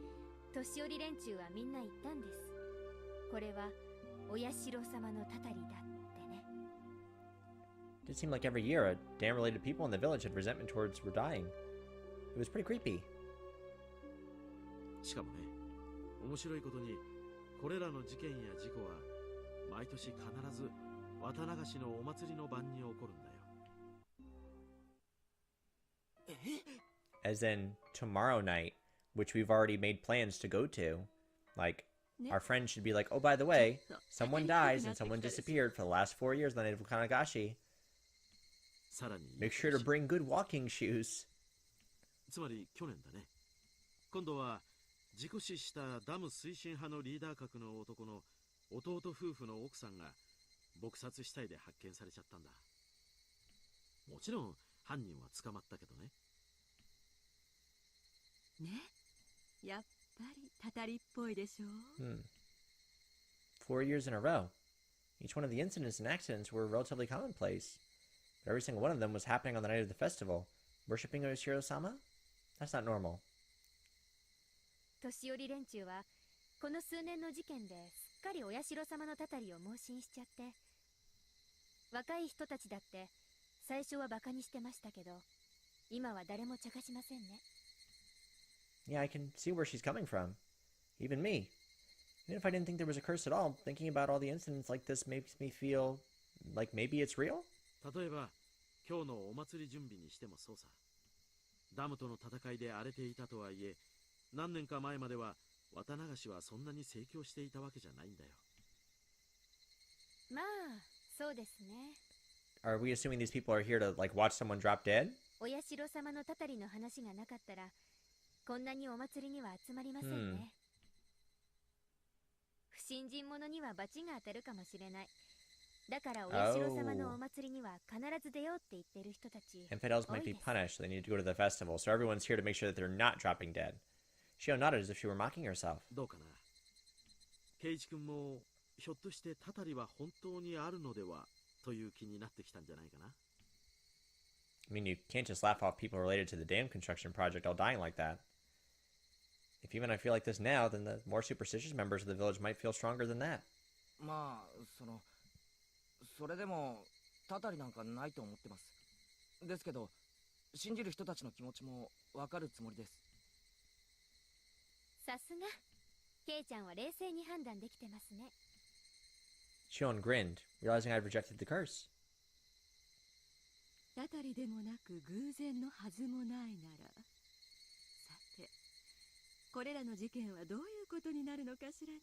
年寄り連中はみんな言ったんです。これは親代様のたたりだってね。It seemed like every year, dam-related people in the village had resentment towards were dying. It was pretty creepy. しかもね、面白いことにこれらの事件や事故は毎年必ず綿流しのお祭りの晩に起こるんだよ。As in tomorrow night, which we've already made plans to go to. Like, our friends should be like, oh, by the way, someone dies and someone disappeared for the last 4 years on the night of Watanagashi. さらに Make sure to bring good walking shoes. つまり去年だね。今度は事故死したダム推進派のリーダー格の男の弟夫婦の奥さんが撲殺死体で発見されちゃったんだ。もちろん犯人は捕まったけどね。ね、やっぱりたたりっぽいでしょ。 4 years in a row. Each one of the incidents and accidents were relatively commonplace. But every single one of them was happening on the night of the festival. Worshipping Oyashiro-sama? That's not normal. 年寄り連中はこの数年の事件ですっかりお社様のたたりを盲信しちゃって、若い人たちだって最初はバカにしてましたけど、今は誰も茶化しませんね。Yeah, I can see where she's coming from. Even me. Even if I didn't think there was a curse at all, thinking about all the incidents like this makes me feel like maybe it's real? 例えば今日のお祭り準備にしてもそうさ。ダムとの戦いで荒れていたとはいえ、何年か前までは綿流しはそんなに盛況していたわけじゃないんだよ。まあそうですね。 Are we assuming these people are here to, like, watch someone drop dead? お社様のたたりの話がなかったらこんなにお祭りには集まりませんね。不信心者には罰が当たるかもしれない。だからお社様のお祭りには必ず出ようって言ってる人たち。 Infidels might be punished, so they need to go to the festival, so everyone's here to make sure that they're not dropping dead. Shio nodded as if she were mocking herself. どうかな。ケイイチ君もひょっとしてたたりは本当にあるのではという気になってきたんじゃないかな。I mean, you can't just laugh off people related to the dam construction project all dying like that. If even I feel like this now, then the more superstitious members of the village might feel stronger than that. まあそれでもたたりなんかないと思ってます。ですけど信じる人たちの気持ちもわかるつもりです。さすがケイちゃんは冷静に判断できてますね。 Shion grinned, realizing I'd rejected the curse. たたりでもなく偶然のはずもないなら、さてこれらの事件はどういうことになるのかしらね。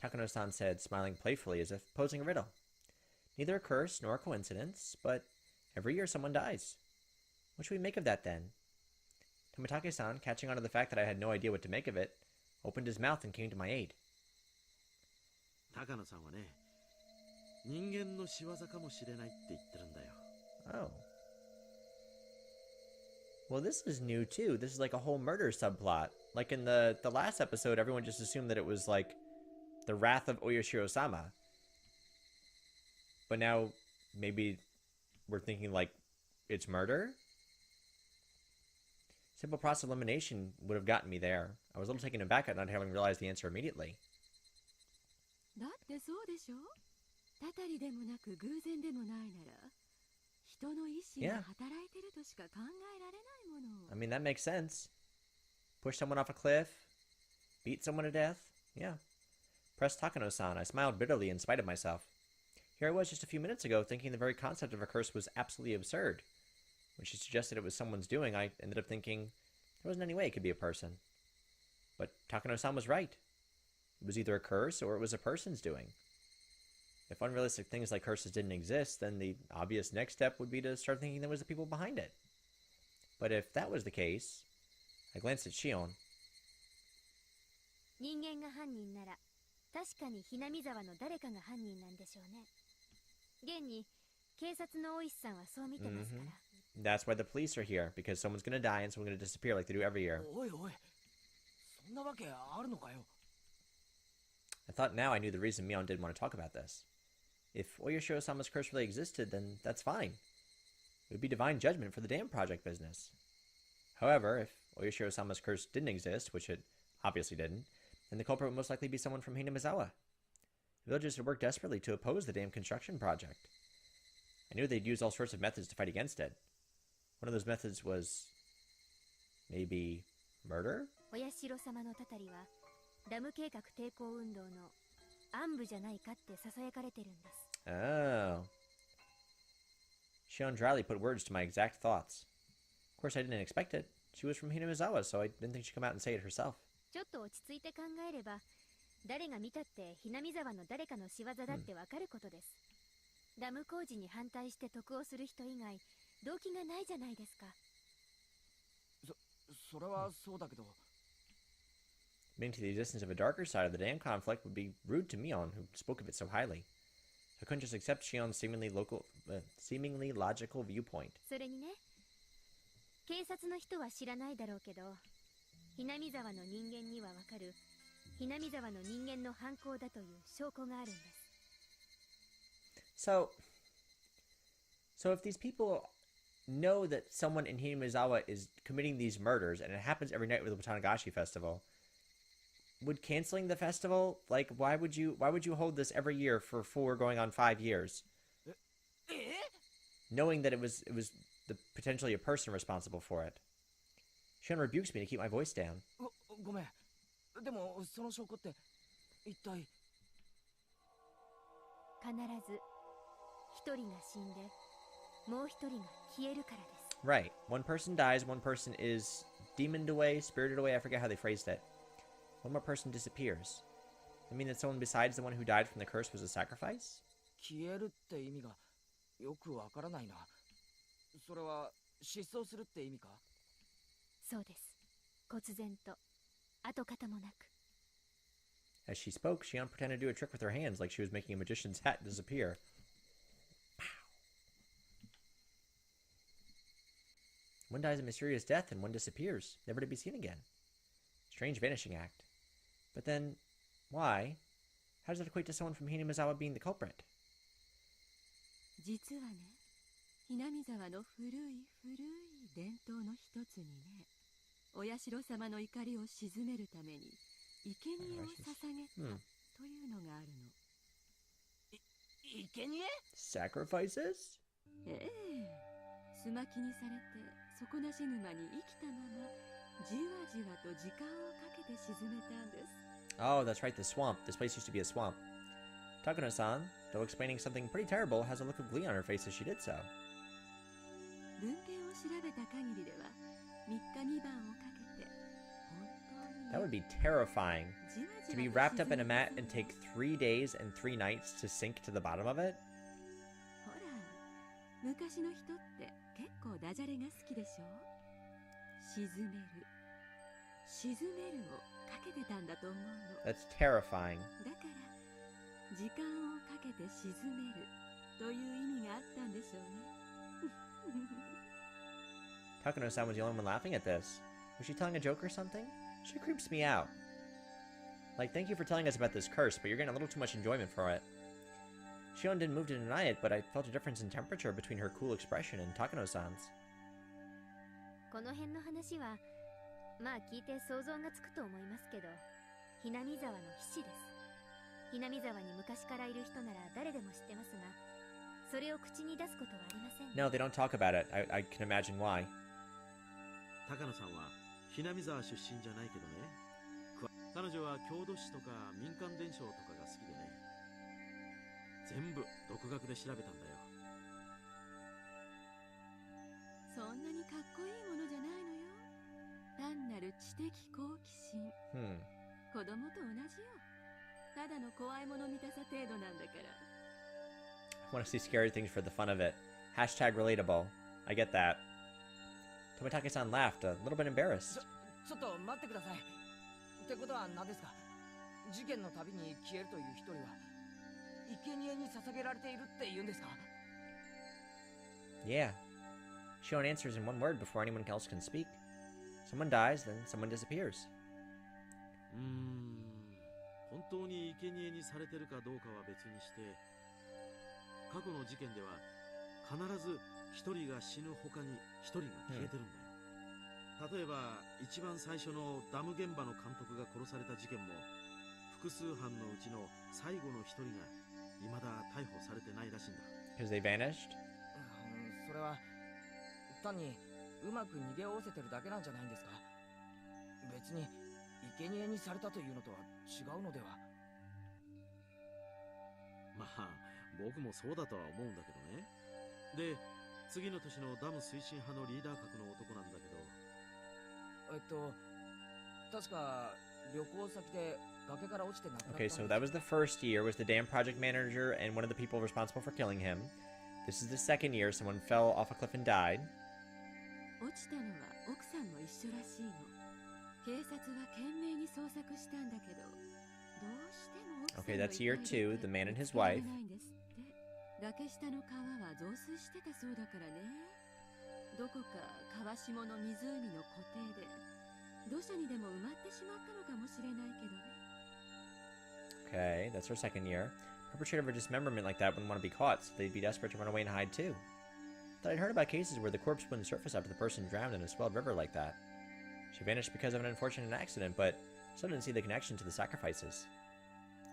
Takano-san said, smiling playfully as if posing a riddle. Neither a curse nor a coincidence, but every year someone dies. What should we make of that then? Tomitake-san, catching on to the fact that I had no idea what to make of it, opened his mouth and came to my aid. 高野さんはね、人間の仕業かもしれないって言ってるんだよ。Oh. Well, this is new too. This is like a whole murder subplot. Like in the last episode, everyone just assumed that it was like the wrath of Oyashiro-sama. But now, maybe we're thinking like it's murder? Simple process of elimination would have gotten me there. I was a little taken aback at not having realized the answer immediately. だってそうでしょ。たたりでもなく偶然でもないなら、人の意志が働いてるとしか考えられないもの。 I mean, that makes sense. Push someone off a cliff, beat someone to death. Yeah. Pressed Takano-san. I smiled bitterly in spite of myself. Here I was just a few minutes ago thinking the very concept of a curse was absolutely absurd. When she suggested it was someone's doing, I ended up thinking there wasn't any way it could be a person. But Takano-san was right. It was either a curse or it was a person's doing. If unrealistic things like curses didn't exist, then the obvious next step would be to start thinking there was the people behind it. But if that was the case, I glanced at Shion. 人間が犯人なら確かにHinamizawaの誰かが犯人なんでしょうね。現に警察の大石さんはそう見てますから。That's why the police are here, because someone's gonna die and someone's gonna disappear like they do every year. おいおい、そんなわけあるのかよ。I thought now I knew the reason Mion didn't want to talk about this. If Oyashiro-sama's curse really existed, then that's fine. It would be divine judgment for the dam project business. However, if Oyashiro-sama's curse didn't exist, which it obviously didn't, then the culprit would most likely be someone from Hinamizawa. The villagers had worked desperately to oppose the dam construction project. I knew they'd use all sorts of methods to fight against it. One of those methods was maybe murder? お社様のたたりはダム計画抵抗運動の暗部じゃないかって囁かれてるんです。 Oh. Shion dryly put words to my exact thoughts. Of course, I didn't expect it. She was from Hinamizawa, so I didn't think she'd come out and say it herself. ちょっと落ち着いて考えれば誰が見たってHinamizawaの誰かの仕業だってわかることです。ダム工事に反対して得をする人以外動機がないじゃないですか。それはそうだけど。 Admitting to the existence of a darker side of the dam conflict would be rude to Mion, who spoke of it so highly. I couldn't just accept Shion's seemingly logical viewpoint. それにね、警察の人は知らないだろうけど、Hinamizawaの人間にはわかるHinamizawaの人間の犯行だという証拠があるんです。 So if these people know that someone in Hinamizawa is committing these murders, and it happens every night with the Watanagashi festival, would canceling the festival, like, why would you hold this every year for 4 going on 5 years? Knowing that it was potentially a person responsible for it. Shion rebukes me to keep my voice down. ごめん。でもその証拠って一体。必ず一人が死んでもう一人が消えるからです。 Right. One person dies, one person is demoned away, spirited away, I forget how they phrased it. One more person disappears. I mean that someone besides the one who died from the curse was a sacrifice? 消えるって意味がよくわからないな。それは失踪するって意味か？そうです。忽然と跡形もなく。 As she spoke, Shion pretended to do a trick with her hands like she was making a magician's hat disappear. One dies a mysterious death and one disappears, never to be seen again. Strange vanishing act. But then, why? How does that equate to someone from Hinamizawa being the culprit? 実はね、Hinamizawaの古い伝統の一つにね、お社様の怒りを鎮めるために生贄を捧げたというのがあるの。生贄？ Sacrifices? ええ、すまきにされて底なし沼に生きたままじわじわと時間をかけて沈めたんです。 Oh, that's right, the swamp. This place used to be a swamp. Takano-san, though explaining something pretty terrible, has a look of glee on her face as she did so. 文献を調べた限りでは3日2晩をかけて本 That would be terrifying. じわじ To わ be と wrapped up in a 沈み mat ます and take 3 days and 3 nights to sink to the bottom of it? ほら、昔の人って結構ダジャレが好きでしょ。沈める、沈めるをかけてたんだと思うの。 That's terrifying. だから時間をかけて沈めるという意味があったんでしょうね。 Takano-san was the only one laughing at this. Was she telling a joke or something? She creeps me out. Like, thank you for telling us about this curse, but you're getting a little too much enjoyment for it. Shion didn't move to deny it, but I felt a difference in temperature between her cool expression and Takano-san's. この辺の話はまあ聞いて想像がつくと思いますけど、ひなみざわの騎士です。ひなみざわに昔からいる人なら誰でも知ってますが、それを口に出すことはありません。 No, they don't talk about it. I can imagine why. 高野さんはひなみ沢出身じゃないけどね、彼女は郷土史とか民間伝承とかが好きでね、全部独学で調べたんだよ。そんなにかっこいいものじゃないのよ。単なる知的好奇心。子供と同じよ。ただの怖いもの見たさ程度なんだから。 I want to see scary things for the fun of it. Hashtag relatable. I get that. Tomitake-san laughed, a little bit embarrassed. ちょっと待ってください。ってことは何ですか？事件のたびに消えるという一人は生贄に捧げられているって言うんですか？ Yeah. Shion answers in one word before anyone else can speak. Someone dies, then someone disappears. 本当に生贄にされてるかどうかは別にして、過去の事件では必ず一人が死ぬ他に一人が消えてるんだよ。例えば一番最初のダム現場の監督が殺された事件も、複数犯のうちの最後の一人が未だ逮捕されてないらしいんだ。 Because they vanished? それは単にうまく逃げおおせてるだけなんじゃないんですか？別に生贄にされたというのとは違うのでは？まあ僕もそうだとは思うんだけどね。で、次の年のダム推進派のリーダー格の男なんだけど、確か旅行先で崖から落ちて亡くなったん Okay, です。 so that was the first year, was the dam project manager and one of the people responsible for killing him. This is the second year, someone fell off a cliff and died. 落ちたのは奥さんも一緒らしいの。警察は懸命に捜索したんだけど、どうしても奥さんの Okay, that's year 2, the man and his wife. ないんですって。崖下の川は増水してたそうだからね。どこか川下の湖の湖底で土砂にでも埋まってしまったのかもしれないけどね。 Okay, that's her second year. Perpetrator of a dismemberment like that wouldn't want to be caught, so they'd be desperate to run away and hide too. Thought I'd heard about cases where the corpse wouldn't surface after the person drowned in a swelled river like that. She vanished because of an unfortunate accident, but still didn't see the connection to the sacrifices.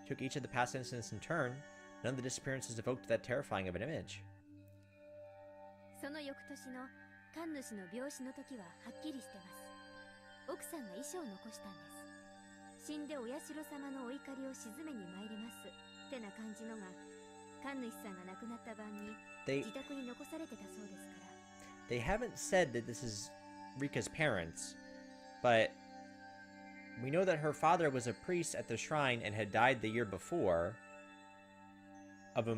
Took each of the past incidents in turn. None of the disappearances evoked that terrifying of an image. その翌年の神主の病死の時ははっきりしてます。奥さんが遺書を残したんです。死んでお社様のお怒りを鎮めに参りますってな感じのが神主さんが亡くなった晩に自宅に残されてたそうですから。 They haven't said that this is Rika's parents, but we know that her father was a priest at the shrine and had died the year before of a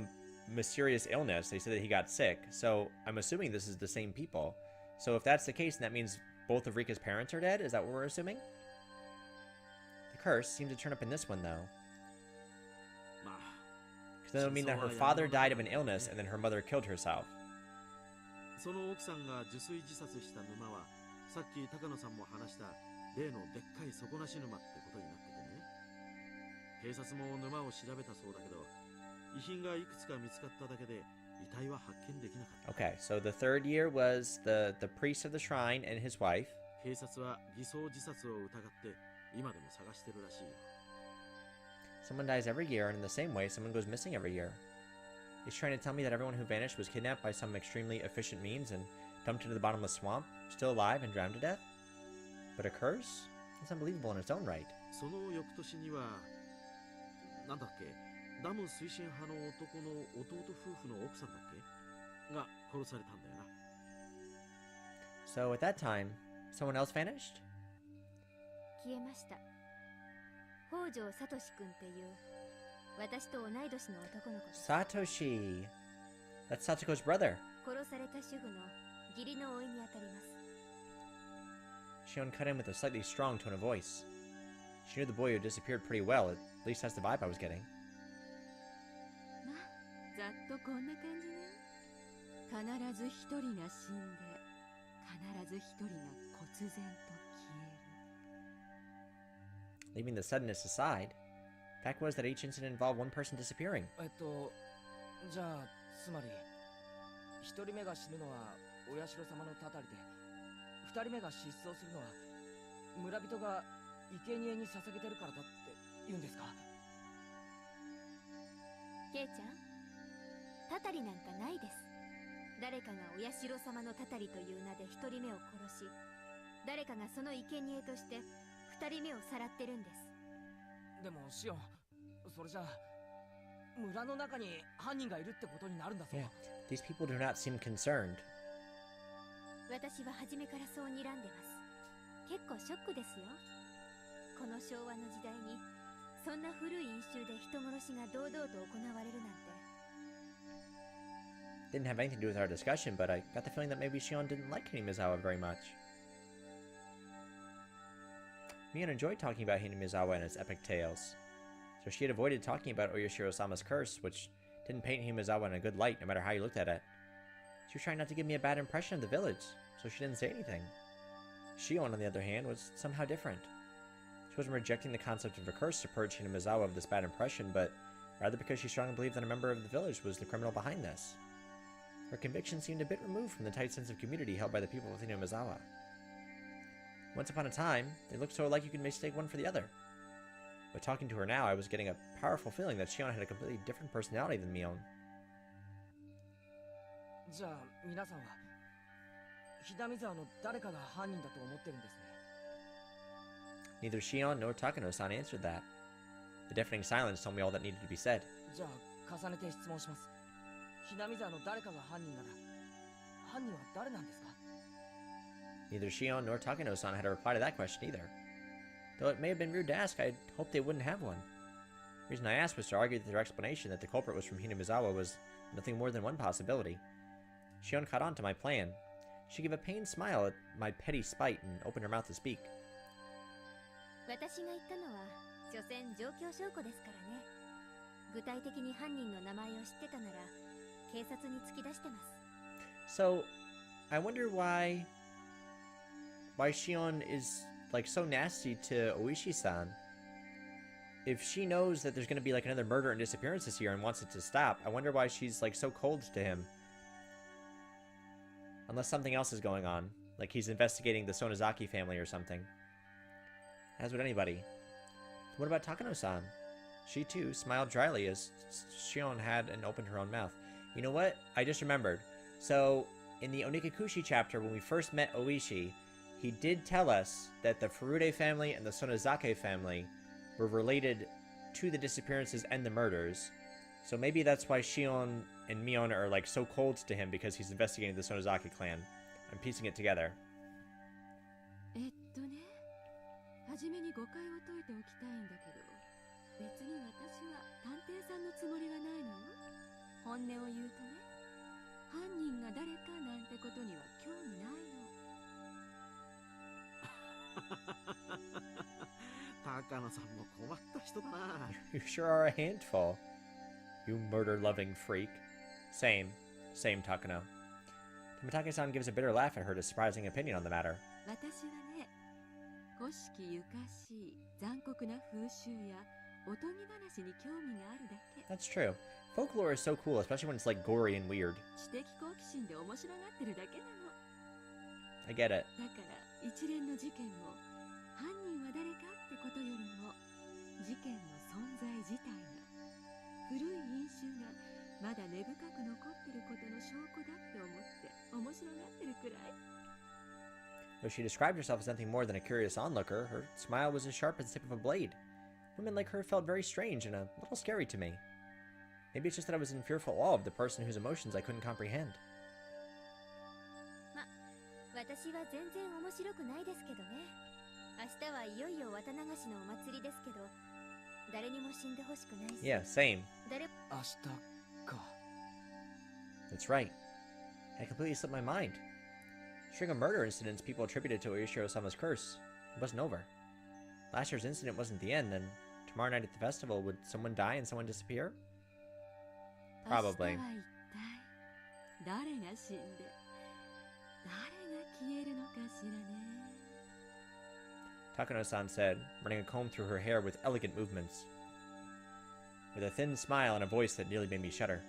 mysterious illness. They said that he got sick, so I'm assuming this is the same people. So if that's the case, then that means both of Rika's parents are dead? Is that what we're assuming? The curse seemed to turn up in this one, though. Because that would mean that her father died of an illness and then her mother killed herself. その奥さんが受水自殺した沼は、さっき高野さんも話した例のでっかい底なし沼ってことになっててね。警察も沼を調べたそうだけど、遺品がいくつか見つかっただけで遺体は発見できなかった。 Okay, so the third year was the priest of the shrine and his wife. 警察は偽装自殺を疑って今でも探してるらしいよ。 Someone dies every year, and in the same way, someone goes missing every year. He's trying to tell me that everyone who vanished was kidnapped by some extremely efficient means and dumped into the bottomless swamp, still alive and drowned to death? But a curse? That's unbelievable in its own right. その翌年には、なんだっけ、ダム推進派の男の弟夫婦の奥さんだっけが殺されたんだよな。 So at that time, someone else vanished? 記消えました。北条聡君っていう私と同い年の男の子です。 Satoshi. That's Satoko's brother. 殺された主婦の義理の甥にあたります。 Shion cut in with a slightly strong tone of voice. She knew the boy who disappeared pretty well, at least that's the vibe I was getting. まあざっとこんな感じね。必ず一人が死んで、必ず一人が忽然と消える。 Leaving the suddenness aside, fact was that each incident involved one person disappearing. じゃあつまり一人目が死ぬのはお社様のたたりで、二人目が失踪するのは村人が生贄に捧げてるからだって言うんですか？ケイちゃん、たたりなんかないです。誰かがお社様のたたりという名で一人目を殺し、誰かがその生贄として二人目をさらってるんです。でもシオン、それじゃあ村の中に犯人がいるってことになるんだぞ。 Yeah, these people do not seem concerned. 私は初めからそう睨んでます。結構ショックですよ。この昭和の時代にそんな古い因習で人殺しが堂々と行われるなんて。 Didn't have anything to do with our discussion, but I got the feeling that maybe Shion didn't like Hinamizawa very much. Mion enjoyed talking about Hinamizawa and its epic tales, so she had avoided talking about Oyashiro-sama's curse, which didn't paint Hinamizawa in a good light no matter how you looked at it. She was trying not to give me a bad impression of the village, so she didn't say anything. Shion, on the other hand, was somehow different. She wasn't rejecting the concept of a curse to purge Hinamizawa of this bad impression, but rather because she strongly believed that a member of the village was the criminal behind this. Her conviction seemed a bit removed from the tight sense of community held by the people of Hinamizawa. Once upon a time, they looked so alike you could mistake one for the other. But talking to her now, I was getting a powerful feeling that Shion had a completely different personality than Mion. じゃあ皆さんは日並沢の誰かが犯人だと思ってるんですね。 Neither Shion nor Takano-san answered that. The deafening silence told me all that needed to be said. じゃあ重ねて質問します。日並沢の誰かが犯人なら犯人は誰なんですか？ Neither Shion nor Takano-san had a reply to that question either. Though it may have been rude to ask, I'd hoped they wouldn't have one. The reason I asked was to argue that their explanation that the culprit was from Hinamizawa was nothing more than one possibility. Shion caught on to my plan. She gave a pained smile at my petty spite and opened her mouth to speak. 私が言ったのは所詮状況証拠ですからね。具体的に犯人の名前を知ってたなら警察に突き出してます。 So, I wonder why Shion is like so nasty to Oishi-san. If she knows that there's going to be like another murder and disappearance this year and wants it to stop, I wonder why she's like so cold to him. Unless something else is going on, like he's investigating the Sonozaki family or something. As would anybody. What about Takano-san? She too smiled dryly as Shion had and opened her own mouth. You know what? I just remembered. So, in the Onikakushi chapter, when we first met Oishi, he did tell us that the Furude family and the Sonozake family were related to the disappearances and the murders. So maybe that's why Shion and Mion are like so cold to him because he's investigating the Sonozaki clan. I'm piecing it together. 初めに誤解を解いておきたいんだけど、別に私は探偵さんのつもりはないのよ。本音を言うとね、犯人が誰かなんてことには興味ないの。高野さんも困った人だな。You sure are a handful. You murder-loving freak. Same, Takano. Tomitake-san gives a bitter laugh at her surprising opinion on the matter. 私はね、古式ゆかしい残酷な風習やおとぎ話に興味があるだけ。 That's true. Folklore is so cool, especially when it's like gory and weird. 知的好奇心で面白がってるだけなの。 I get it. だから一連の事件も犯人は誰かってことよりも事件の存在自体が古い因習がまだ根深く残ってることの証拠だって思って面白がってるくらい。 Though she described herself as nothing more than a curious onlooker, her smile was as sharp as the tip of a blade. Women like her felt very strange and a little scary to me. Maybe it's just that I was in fearful awe of the person whose emotions I couldn't comprehend. ま、私は全然面白くないですけどね。明日はいよいよ渡流しのお祭りですけど、誰にも死んでほしくないし。 Yeah, same. 明日か。 That's right. I completely slipped my mind. String of murder incidents people attributed to Oyashiro-sama's curse. It wasn't over. Last year's incident wasn't the end, then tomorrow night at the festival, would someone die and someone disappear? Probably. 明日は一体誰が死んで誰が消えるのかしらね。 Takano-san said, running a comb through her hair with elegant movements. With a thin smile and a voice that nearly made me shudder.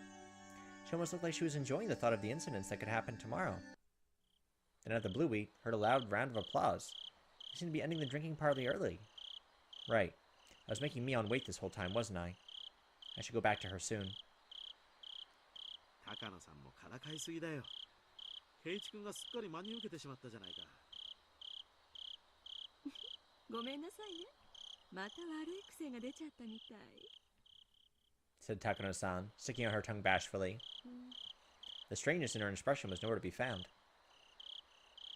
She almost looked like she was enjoying the thought of the incidents that could happen tomorrow. Then out of the blue we heard a loud round of applause. We seemed to be ending the drinking party early. Right. I was making Mion wait this whole time, wasn't I? I should go back to her soon. 高野さんもからかいすぎだよ。圭一君がすっかり真に受けてしまったじゃないか。ごめんなさいね。また悪い癖が出ちゃったみたい。 Said Takano-san, sticking out her tongue bashfully. The strangeness in her expression was nowhere to be found.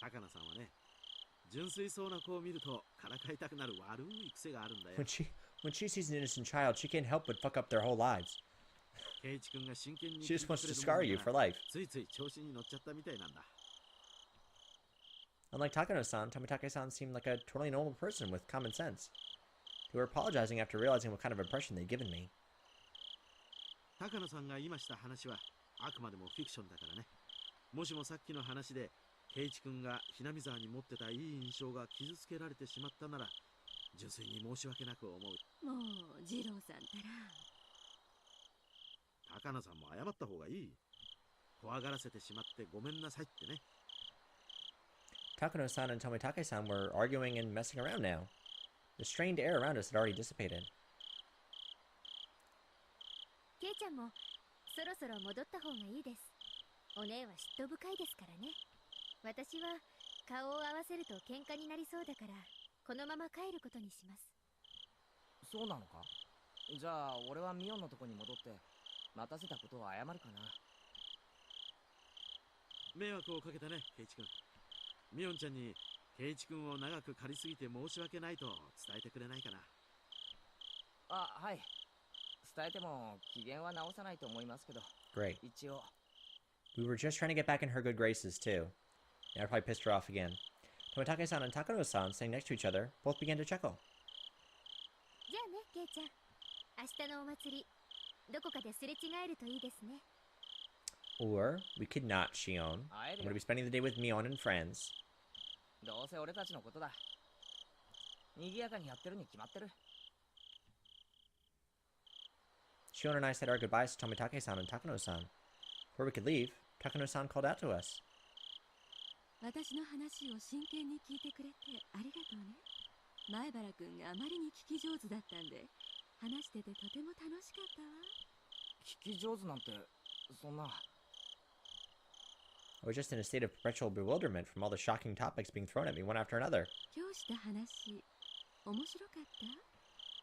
高野さんはね、純粋そうな子を見るとからかいたくなる悪い癖があるんだよ。When she sees an innocent child, she can't help but fuck up their whole lives. 圭一君が真剣に She just wants to scar you for life. ついつい調子に乗っちゃったみたいなんだ。 Unlike Takano-san, Tomitake-san seemed like a totally normal person with common sense. They were apologizing after realizing what kind of impression they'd given me. 高野さんが今した話はあくまでもフィクションだからね。もしもさっきの話で圭一君がひなみ沢に持ってたいい印象が傷つけられてしまったなら、純粋に申し訳なく思う。もう二郎さんたら。高野さんも謝った方がいい。怖がらせてしまってごめんなさいってね。Takano-san and Tomitake-san were arguing and messing around now. The strained air around us had already dissipated. ケイちゃんもそろそろ戻った方がいいです。お姉は嫉妬深いですからね。私は顔を合わせると喧嘩になりそうだから、このまま帰ることにします。そうなのか。じゃあ俺はミオンのとこに戻って待たせたことを謝るかな。迷惑をかけたね、圭一君。ミオンちゃんに圭一君を長く借りすぎて申し訳ないと伝えてくれないかな。あ、はい。伝えても機嫌は直さないと思いますけど。 Great. 一応。 We were just trying to get back in her good graces, too. Now I probably pissed her off again. Tomitake-san and Takano-san, sitting next to each other, both began to chuckle. じゃあね、ケイちゃん。明日のお祭り、どこかですれ違えるといいですね。 Or, we could not, Shion. I'm going to be spending the day with Mion and friends. どうせ俺たちのことだ。賑やかにやってるに決まってる。 Shion and I said our goodbyes to Tomitake-san and Takano-san. Before we could leave, Takano-san called out to us. 私の話を真剣に聞いてくれてありがとうね。前原くんがあまりに聞き上手だったんで、話しててとても楽しかったわ。聞き上手なんてそんな。 I was just in a state of perpetual bewilderment from all the shocking topics being thrown at me one after another. 今日した話、面白かっ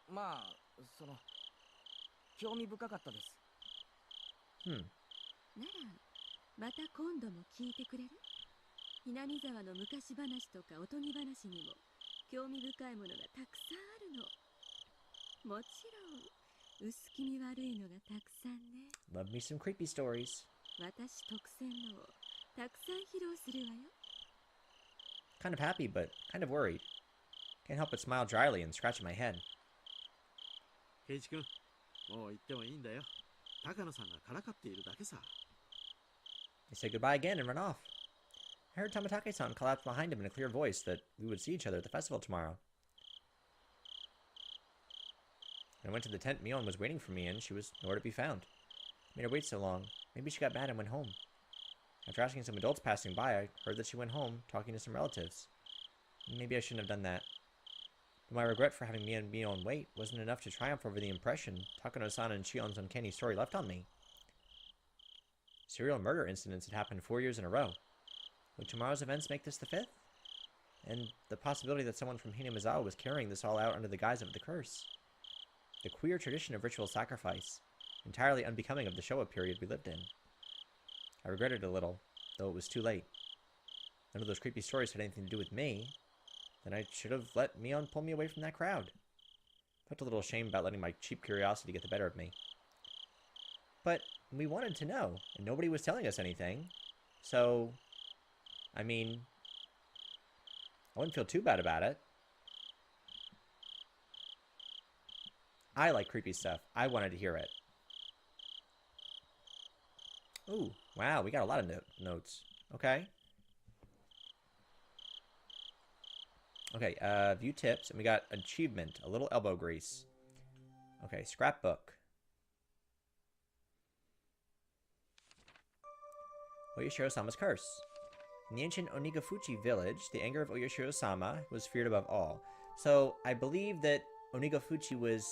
た？まあその興味深かったです。Hmm. ならまた今度も聞いてくれる？ひなみ沢の昔話とかおとぎ話にも興味深いものがたくさんあるの。もちろん薄気味悪いのがたくさんね。 Love me some creepy stories. 私特選のをたくさん披露するわよ。 Kind of happy, but kind of worried. Can't help but smile dryly and scratch my head. 圭一君、もう行ってもいいんだよ。高野さんがからかっているだけさ。 They said goodbye again and ran off. I heard Tomitake-san call out behind him in a clear voice that we would see each other at the festival tomorrow. When I went to the tent Mion was waiting for me in, she was nowhere to be found. Made her wait so long. Maybe she got mad and went home. After asking some adults passing by, I heard that she went home, talking to some relatives. Maybe I shouldn't have done that. But my regret for having Mion wait wasn't enough to triumph over the impression Takano-san and Shion's uncanny story left on me. Serial murder incidents had happened 4 years in a row. Would tomorrow's events make this the 5th? And the possibility that someone from Hinamizawa was carrying this all out under the guise of the curse. The queer tradition of ritual sacrifice, entirely unbecoming of the Showa period we lived in. I regretted it a little, though it was too late. None of those creepy stories had anything to do with me. Then I should have let Mion pull me away from that crowd. Felt a little ashamed about letting my cheap curiosity get the better of me. But we wanted to know, and nobody was telling us anything. So, I mean, I wouldn't feel too bad about it. I like creepy stuff. I wanted to hear it. Ooh, wow, we got a lot of notes. Okay. Okay, view tips, and we got achievement, a little elbow grease. Okay, scrapbook. Oyashiro-sama's curse. In the ancient Onigafuchi village, the anger of Oyashiro-sama was feared above all. So, I believe that Onigafuchi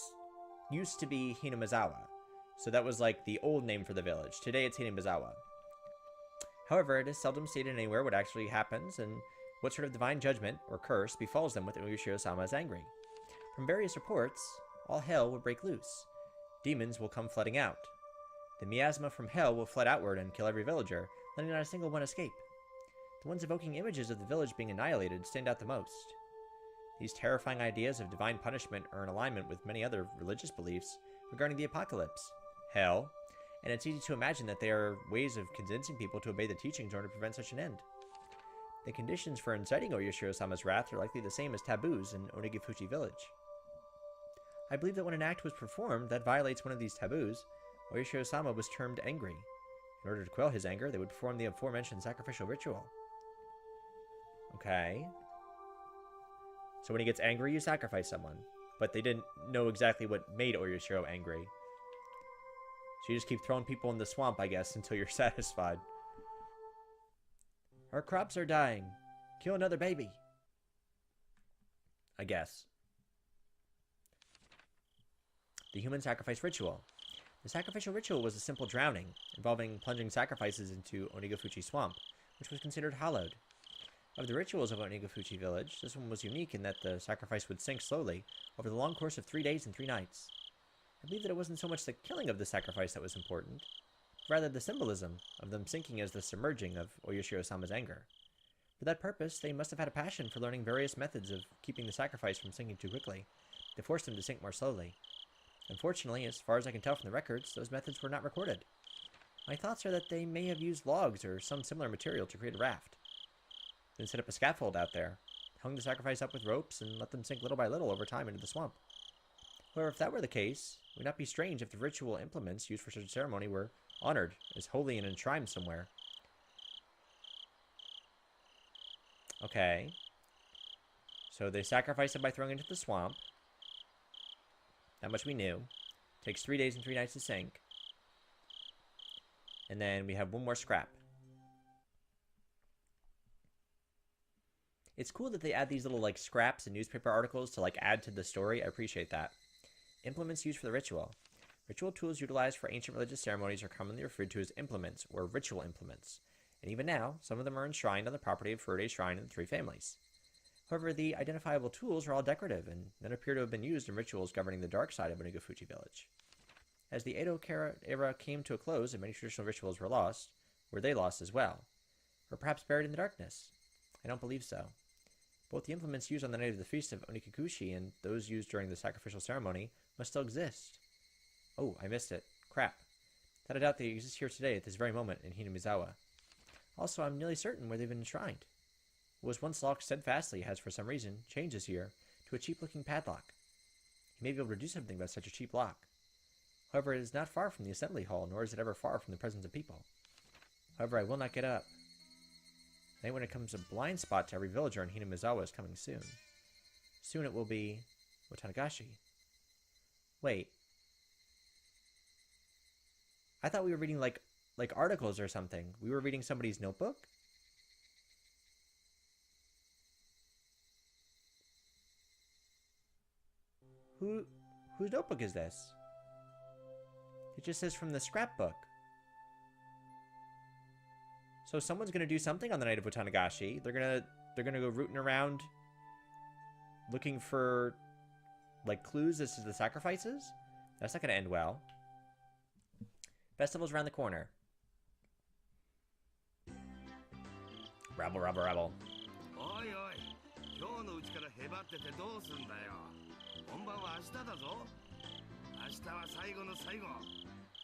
used to be Hinamizawa. So that was like the old name for the village. Today it's Hinamizawa. However, it is seldom stated anywhere what actually happens and what sort of divine judgment or curse befalls them when Oyashiro-sama is angry. From various reports, all hell will break loose. Demons will come flooding out. The miasma from hell will flood outward and kill every villager, letting not a single one escape. The ones evoking images of the village being annihilated stand out the most. These terrifying ideas of divine punishment are in alignment with many other religious beliefs regarding the apocalypse, hell, and it's easy to imagine that they are ways of convincing people to obey the teachings in order to prevent such an end. The conditions for inciting Oyashiro-sama's wrath are likely the same as taboos in Onigafuchi village. I believe that when an act was performed that violates one of these taboos, Oyashiro-sama was termed angry. In order to quell his anger, they would perform the aforementioned sacrificial ritual. Okay. So when he gets angry, you sacrifice someone. But they didn't know exactly what made Oyashiro angry. So you just keep throwing people in the swamp, I guess, until you're satisfied. Our crops are dying. Kill another baby. I guess. The human sacrifice ritual. The sacrificial ritual was a simple drowning, involving plunging sacrifices into Onigafuchi swamp, which was considered hallowed. Of the rituals of Onigafuchi village, this one was unique in that the sacrifice would sink slowly over the long course of 3 days and 3 nights. I believe that it wasn't so much the killing of the sacrifice that was important, rather the symbolism of them sinking as the submerging of Oyashiro-sama's anger. For that purpose, they must have had a passion for learning various methods of keeping the sacrifice from sinking too quickly, to force them to sink more slowly. Unfortunately, as far as I can tell from the records, those methods were not recorded. My thoughts are that they may have used logs or some similar material to create a raft. Then set up a scaffold out there, hung the sacrifice up with ropes, and let them sink little by little over time into the swamp. However, if that were the case, it would not be strange if the ritual implements used for such a ceremony were honored as holy and enshrined somewhere. Okay. So they sacrifice it by throwing it into the swamp. That much we knew. Takes 3 days and 3 nights to sink. And then we have one more scrap. It's cool that they add these little like scraps and newspaper articles to like add to the story. I appreciate that. Implements used for the ritual. Ritual tools utilized for ancient religious ceremonies are commonly referred to as implements or ritual implements. And even now, some of them are enshrined on the property of Furude's Shrine and the Three Families. However, the identifiable tools are all decorative and none appear to have been used in rituals governing the dark side of Onigafuchi village. As the Edo era came to a close and many traditional rituals were lost, were they lost as well? Or perhaps buried in the darkness? I don't believe so. Both the implements used on the night of the feast of Onikakushi and those used during the sacrificial ceremony must still exist. Oh, I missed it. Crap. That I doubt they exist here today at this very moment in Hinamizawa. Also, I'm nearly certain where they've been enshrined. What was once locked steadfastly has, for some reason, changed this year to a cheap-looking padlock. He may be able to do something about such a cheap lock. However, it is not far from the assembly hall, nor is it ever far from the presence of people. However, I will not get up. Then when it comes a blind spot to every villager in Hinamizawa is coming soon. Soon it will be Watanagashi. Wait. I thought we were reading like articles or something. We were reading somebody's notebook? Whose notebook is this? It just says from the scrapbook. So someone's gonna do something on the night of Watanagashi. They're gonna go rooting around looking for like clues as to the sacrifices. That's not gonna end well. Festival's around the corner. Rabble, rabble, rabble. おいおい、今日のうちから粘っててどうすんだよ。本番は明日だぞ。明日は最後の最後。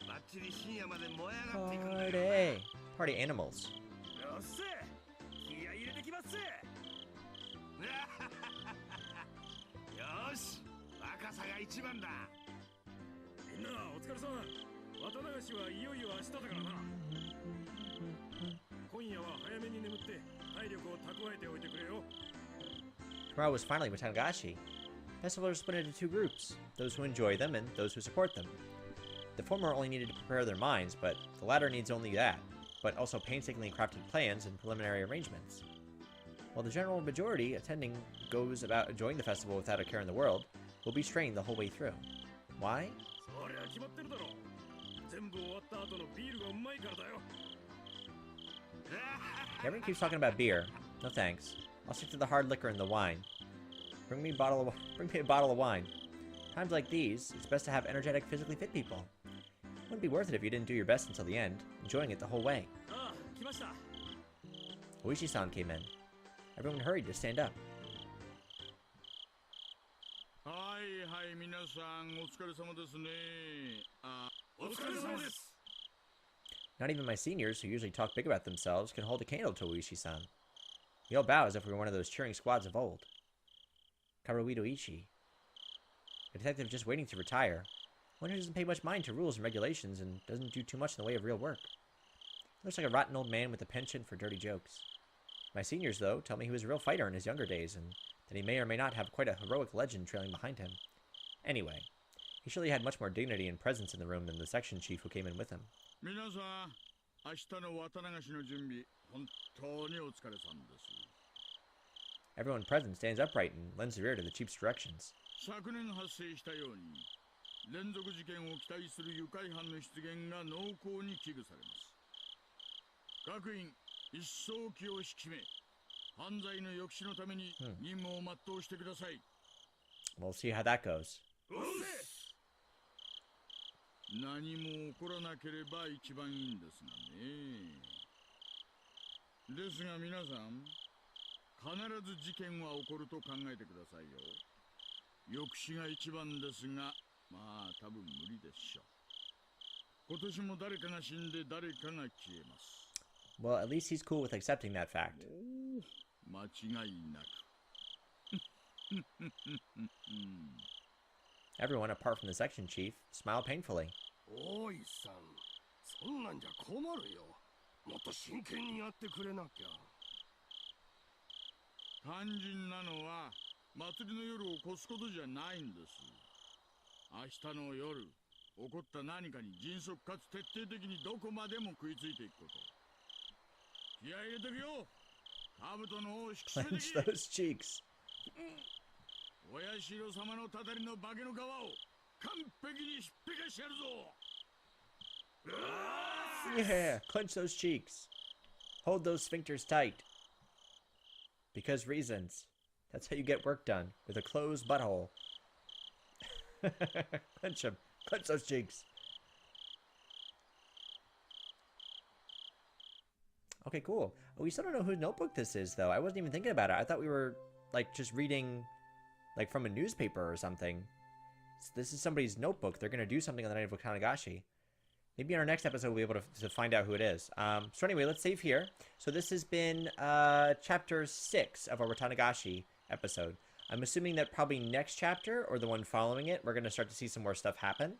バッチリ深夜まで燃え上がっていくんだよ。Party animals. よっせ、気合い入れてきますぜ。よし、若さが一番だ。みんなお疲れさん。渡流しはいよいよ明日だからな。今夜は早めに眠って体力を蓄えておいてくれよ。Tomorrow was finally Watanagashi. Festivals are split into two groups, those who enjoy them and those who support them. The former only needed to prepare their minds, but the latter needs only that, but also painstakingly crafted plans and preliminary arrangements. While the general majority attending goes about enjoying the festival without a care in the world, will be strained the whole way through. Why? Everyone keeps talking about beer. No thanks. I'll stick to the hard liquor and the wine. Bring me a bottle of wine. Times like these, it's best to have energetic, physically fit people. It wouldn't be worth it if you didn't do your best until the end, enjoying it the whole way. Oishi-san came in. Everyone hurried to stand up. Not even my seniors, who usually talk big about themselves, can hold a candle to Oishi-san. We all bow as if we were one of those cheering squads of old. Karuito Ichi. A detective just waiting to retire. One who doesn't pay much mind to rules and regulations and doesn't do too much in the way of real work. Looks like a rotten old man with a penchant for dirty jokes. My seniors, though, tell me he was a real fighter in his younger days, and that he may or may not have quite a heroic legend trailing behind him. Anyway, he surely had much more dignity and presence in the room than the section chief who came in with him. Everyone present stands upright and lends their ear to the chief's directions. 連続事件を期待する愉快犯の出現が濃厚に危惧されます。各員一層気を引き締め、犯罪の抑止のために任務を全うしてください。We'll see how that goes. 何も起こらなければ一番いいんですがね。ですが皆さん、必ず事件は起こると考えてくださいよ。抑止が一番ですが。まあ多分無理でしょう。今年も誰かが死んで誰かが消えます。Well, at least he's cool with accepting that fact. 間違いなく。Everyone, apart from the section chief, smiled painfully. おいさん、そんなんじゃ困るよ。もっと真剣にやってくれなきゃ。肝心なのは祭りの夜を越すことじゃないんです。明日の夜、起こった何かに迅速かつ徹底的にどこまでも食いついていくこと。気合い入れてくよ。兜の尾を引き締めてき。Clench those cheeks. 親代様のたたりの化けの皮を完璧にひっぺかしてやるぞ。Yeah, clench those cheeks. Hold those sphincters tight. Because reasons. That's how you get work done, with a closed butthole. Clench them. Clench those cheeks. Okay, cool. We still don't know whose notebook this is, though. I wasn't even thinking about it. I thought we were, like, just reading, like, from a newspaper or something. So this is somebody's notebook. They're going to do something on the night of Watanagashi. Maybe in our next episode we'll be able to find out who it is. So anyway, let's save here. So this has been chapter 6 of our Watanagashi episode. I'm assuming that probably next chapter, or the one following it, we're going to start to see some more stuff happen.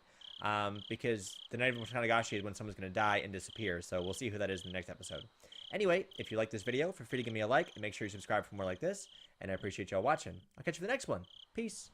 Because the night of Watanagashi is when someone's going to die and disappear. So we'll see who that is in the next episode. Anyway, if you like this video, feel free to give me a like, and make sure you subscribe for more like this. And I appreciate y'all watching. I'll catch you for the next one. Peace.